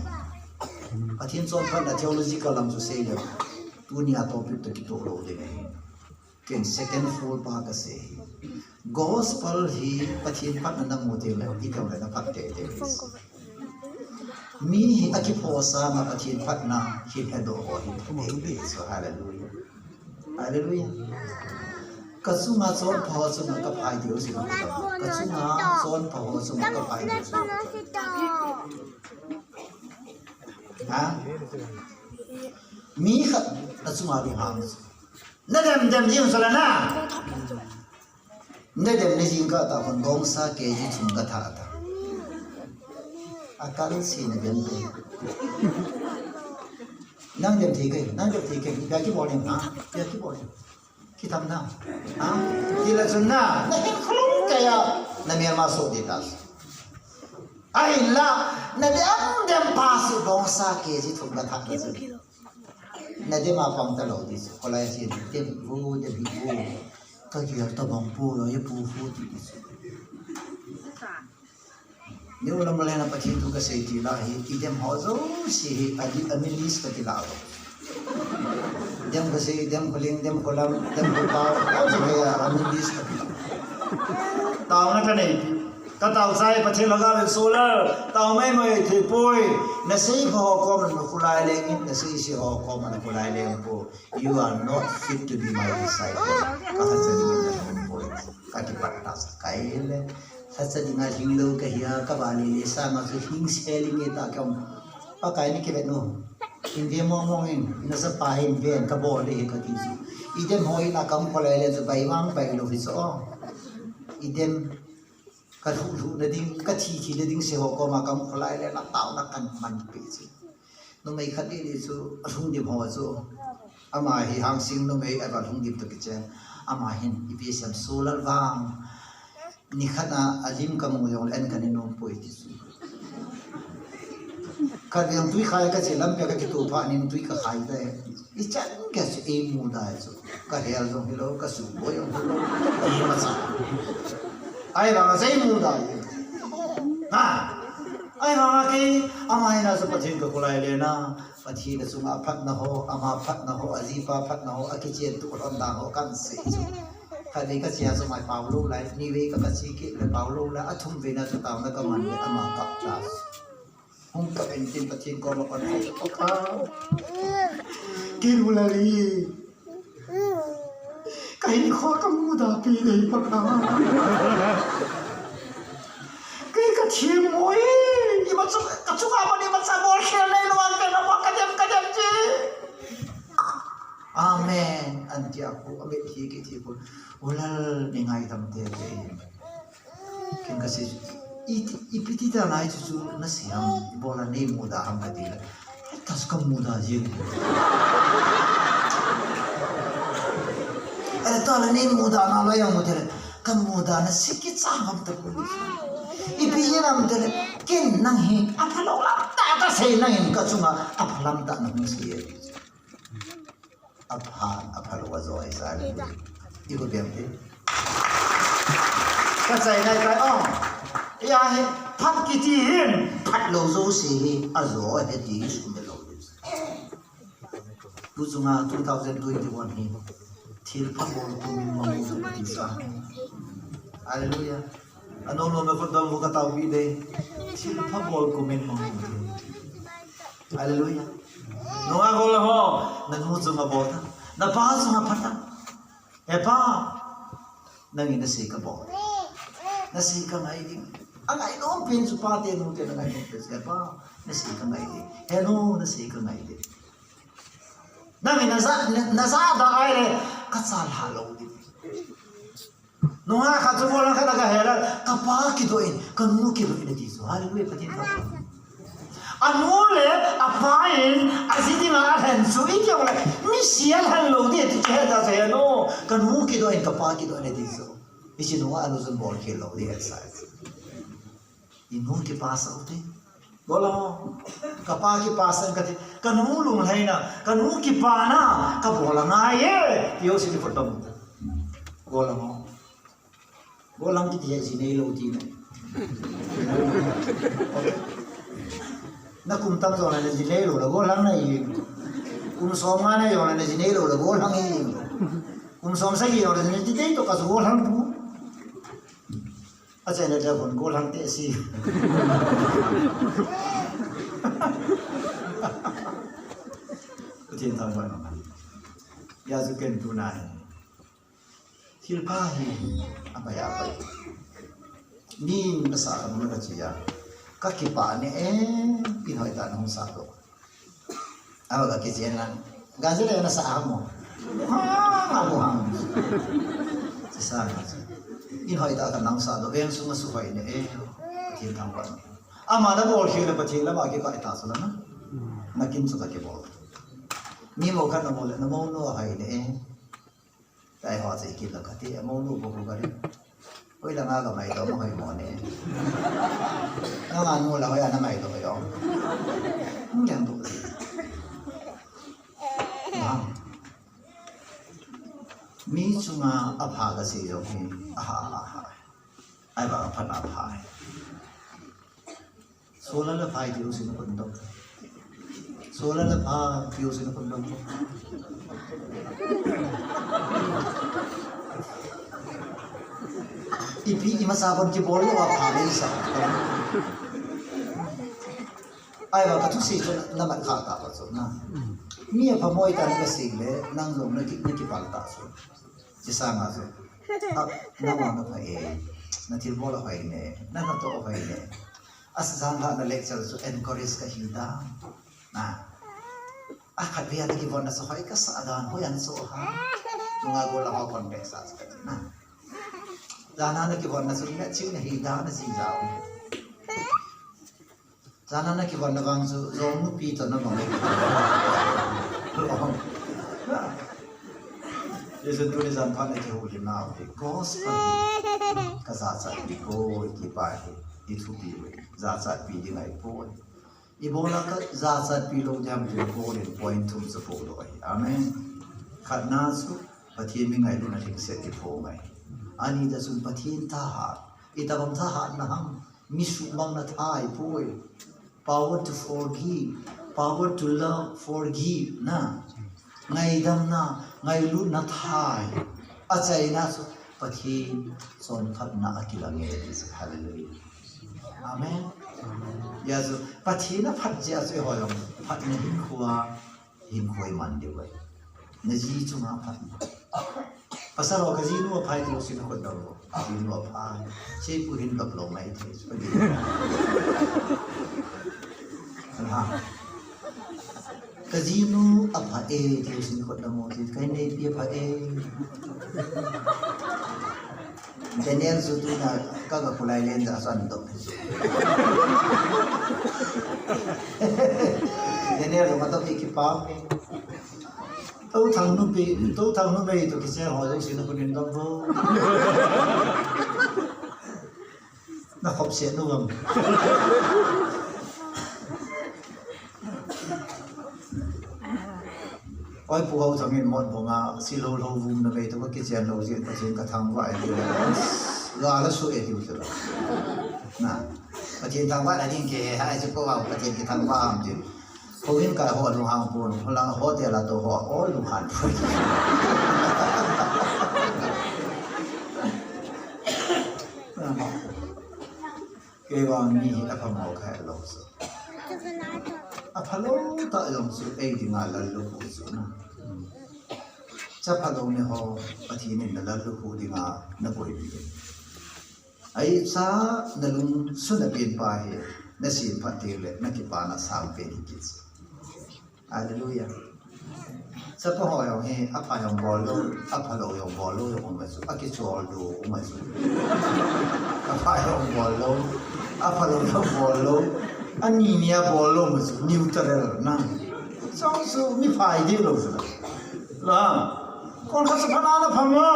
Pathin son pat na theological am to say le. Dunia topic to kito lo de nai. Ken second full pa ka say. Gospel hi pathin pat na nang motel le ikaw na pat te te. Mi hi akiposa ma pathin pat na hi hedo ho hi. So hallelujah. Hallelujah. Kasuma son paho suma ka pai dio sima kasuma son paho suma ka pai dio sima ha mi kha kasuma ri ham na dem jing sala na na dem ne jing ka ta kon dong sa ke ji chung ka tha ta akal si na dem te nang dem thi ke ya ki bo ne ha ya ki bo ne kita menang, tidak senang. Nahin kalau kaya namir masuk di tas. Ayolah, nanti am pasu bangsa ke si thumba thak ke si. Nanti mapam terlalu di sekolah si dem bu, kaya tabang bu, ya bu di si. Ni ulam melena pachin tu ke si tilah, idem hozo si adi amilis ke tilah. Dem kasi dem kuling dem kolam dem kupau kau juga amin dis tahu nggak nih tahu saya pasti laga solar tahu mai thipoi nasi ho ko man kulai lengin nasi si ho ko man kulai leng po you are not fit to be my disciple kata jadi kita poi kaki patas kaile hasa dinga hinglo kahia kabali lesa masu hing selling eta kam pakai ni kebeno India mongin nasa pahin ben kabole ka tisu idem hoi na kam kolele so baywang baylo fiso idem kadhu na ding kachi na ding se ho ko ma kam kolele na taw na kan man pe si no mai khati ni so thung dim ho so ama hi hang sing no mai aba thung dim to kiche ama hin ipsam solar wang ni khana alim kam mo yong en kan no poi tisu Kalau yang tui khai kat selam pihak kita upah ni tui ke khai dah, ican kes muda itu, kahel dong hilo, kasubo yang hilo, ini macam, ay bang saya muda itu, ay bang ke, amai na seperti itu kulai lena, pasti dah sungai pat na ho, ama pat na ho, azipa pat na ho, akijen tu orang dah ho kan se. Kali kat siapa sungai Paulo lai, niwe kat sikit le Paulo lai, atum vena tu tahu nak keman le ama kaptas. Hong ka entin patin ko mo kon ay papa kirulali kain ko ka muda pi dei papa kai ka chim moi i ma ka chuka ba ni ma sa bol khel nei lo an ka na ma ka jam ji amen anti aku ambil thi ke thi ko ulal ningai tam te ken ka se ipiti dah naik susu nasi ham bola ni muda ham tadi lah, tas kamu muda je. Tahu ni muda nala yang muda, kamu muda nasi kita ham tak boleh. Ipi yang muda ken nanghi, apa lo lah tak saya nanghi kacuma apa lam tak nanghi sih. Apa lo wazoi sahari, ibu biamte. Kacai naik kau. Ya, pat kitin, pat lozo sih, azo hedi sudah lozo. Bujunga 2021 ni, tilpa bol tu memang bisa. Haleluya. Ano lo me kondam buka tahu bide, tilpa bol ku memang. Haleluya. Noa gol ho, nagmujunga bota, napas nga pata. Epa, nangin nasi ka bol, nasi ka ngayon. Ang ay noong pinsupate nung tinanay ng Pesapa, nasi ka ngayon. Hello, nasi ka ngayon. Nangin nasada ay katsal halaw din. nunga khatu bolang khata ka hera kapa ki doin kanu ki doin di so hallelujah patin ta anole apain azidi ma han su I kyong la mi sial han lo de ti che da se no kanu ki doin kapa ki doin di so isi nunga anu sun bol ki lo di exercise inun ki pasa uti bola kapa ki pasa ka ti kanu lung haina kanu ki pana ka bola nga ye yo si fotom bola mo bolang ki dia sini lo ti na kum tam zo na sini lo la bolang na yi kum som nga na yo na sini lo la bolang yi kum som sa yi yo na sini ti dei to ka zo bolang pu a che na da bon bolang te si tin tam ba na ya zu ken tu na hilpahi apa ya apa ni masa kamu nak cia kaki pane pinoi tan hong sa do apa kaki jenan gaji le na sa amo amo sa pinoi ta kan nang sa do eng sunga su hai ne tin tam ba ama na bol khile pa thila ba ke ka ta sala na nakin su ka ke bol ni mo kan mo le na mo no hai ne tại họ sẽ kịp là cái gì mâu nụ của cái đấy, ôi là ngã cái mày đó mà hơi mòn nè, nó ngã mua là hơi ăn mày đó phải không? Không chẳng đủ gì, mi chung áp hạ cái gì rồi thì ai bảo áp áp hạ, số là phải tiêu xin nó còn đâu, số là phải tiêu xin nó còn đâu. Ipi imasabon ki bol lo phale sa ai ba kathu si chon na ma kha ta so na mi a phamoi ta ka sing le nang zong na ki pal ta so chi sa nga so na wa na phai na til bol phai ne na na to phai ne as sang ha na lecture so encourage ka hilda na a khat bia ki bon na so hai ka sa dan ho yan so ha tunga go la ha context as ka na Zana na kibon na sulit sih na hida na si jauh. Zana na kibon na bang so zong nupi to na bang. Yesus tu ni zampan na kihul na uti gospel. Kasasat di ko ikipai itu biwe. Zasat pi di ngai po. Ibola ka zasat pi lo jam di ko ni point tum support lo. Amen. Karena su patien mi ngai lu na ting set di po ngai. Ani da sun pathin tha ha itabam tha ha na ham misu bang na thai poi power to forgive power to love forgive na ngai dam na ngai lu na thai a chai na su pathin son khat na akila nge hallelujah amen ya su pathin na phat ja se ho yom phat ni hin khoi man de wai na ji chu ma phat pasal orang kaji nu apa itu sih nak tahu, kaji nu apa, saya puhin tak belum lagi tu, seperti itu. Kaji nu apa itu sih nak tahu, kain ni dia apa Daniel suatu na kagak pulai lenza santo. Daniel rumah tu dikipam. Tau thằng nó bị tụi cái xe hỏi gì nó còn đến đâu vô nó học xe nó vâng ôi phụ hậu thằng mình một bộ ngà xì lâu lâu vùng nó về tụi cái xe lâu diện ta trên cả thằng vải thì là nó suy thì được nè và trên thằng vải là điên kề hai chứ có vào và trên cái thằng vải chứพวกนี้ก็หัวลุงหางปูนพลังหัวเตละตัวหัวโอ้ลุงหันพูดเกี่ยวกับมีอภมอแค่ลงสุดอภโลตะลงสุดที่งานลัลลุพูสุนะจะพะลงเนี่ยเขาปฏิเนนลัลลุพูที่งานนับวยดีไอ้ซาเนลุงสุนัขเป็นไปนั่นสิพัดเตลนักกีฬาสามเป็นกิจHaleluya. Sa pa ho yung apa yung bolo, apa daw yung bolo yung umaso, akichol do umaso. Apa yung bolo, apa daw yung bolo, ani niya bolo umaso, neutral na. So mi fai di lo sa. La, kon ka sa panana pa mo.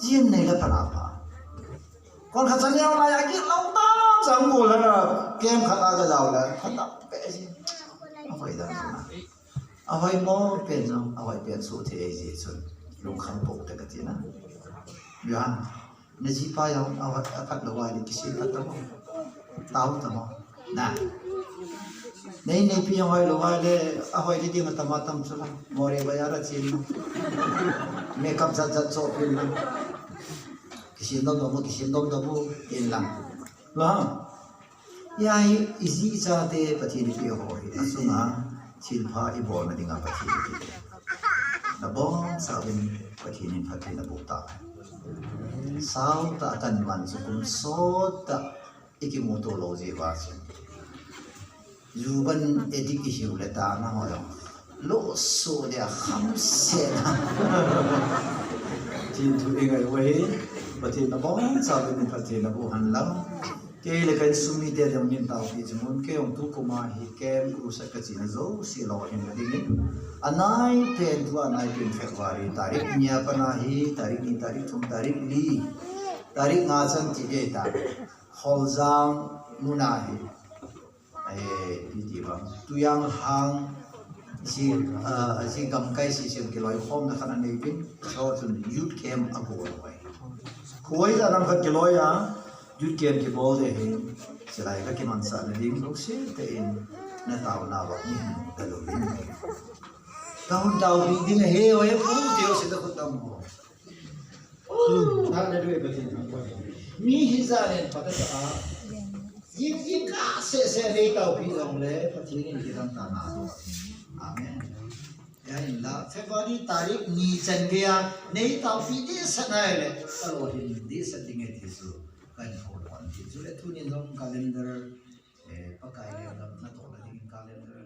Yin nei la panapa. Kon ka sa niya na yaki lau ta sang ko la kem khata ga jaw la khata pe si. Avai da na. Avai mo pe jong avai pe su the ji sun lung kham pok ta ka ti na. Ya. Na ji pa yang avai apat lo wa ni kisi pat ta mo. Tau ta mo. Na. Nei pi yang hoi lo wa le avai di ma ta ma tam su la. More ba ya ra chin. Makeup zat zat so pin na. Kisi dom dom kisi dom dom in lang. Lah. Yai isi cha te pathi ni pi hoi. Asuma Silpa ibol na dinga pati na bong sabin pati ni pati na buta sao ta kan man sukum so ta ikimuto loji basin juban edik isu le ta na ho lo so dia kham se na tin tu ingai we pati na bong sabin pati na bu han lam ke le kan sumi de dam nin tau pi chumun ke ong tu kuma hi kem ku sa ka chin zo si lo hin na ding anai pen tu anai pen February tarik nya pana hi tarik ni tarik thum tarik li tarik nga chan ti de ta holzang muna hi di ba tu yang hang si gam kai si sem ke loi khom na khana nei pin so chun youth camp ago wai khoi da nam khat ke loi ya youth camp ke bol de hin selai ka ke man sa na ding lo se te in na taw na ba ni da lo bin taw bi ding he oi pu dio se da khut tam ho na le dwe ba tin mi hi za len pa ta a yin ka se re taw bi long le pa thi ni ki tam ta na amen ya in la February tarik ni chan gaya nei taw bi de sa na le ta lo hin di sa ding e thi su kan phone on thi su le tu ni dong calendar pakai le na to la ding calendar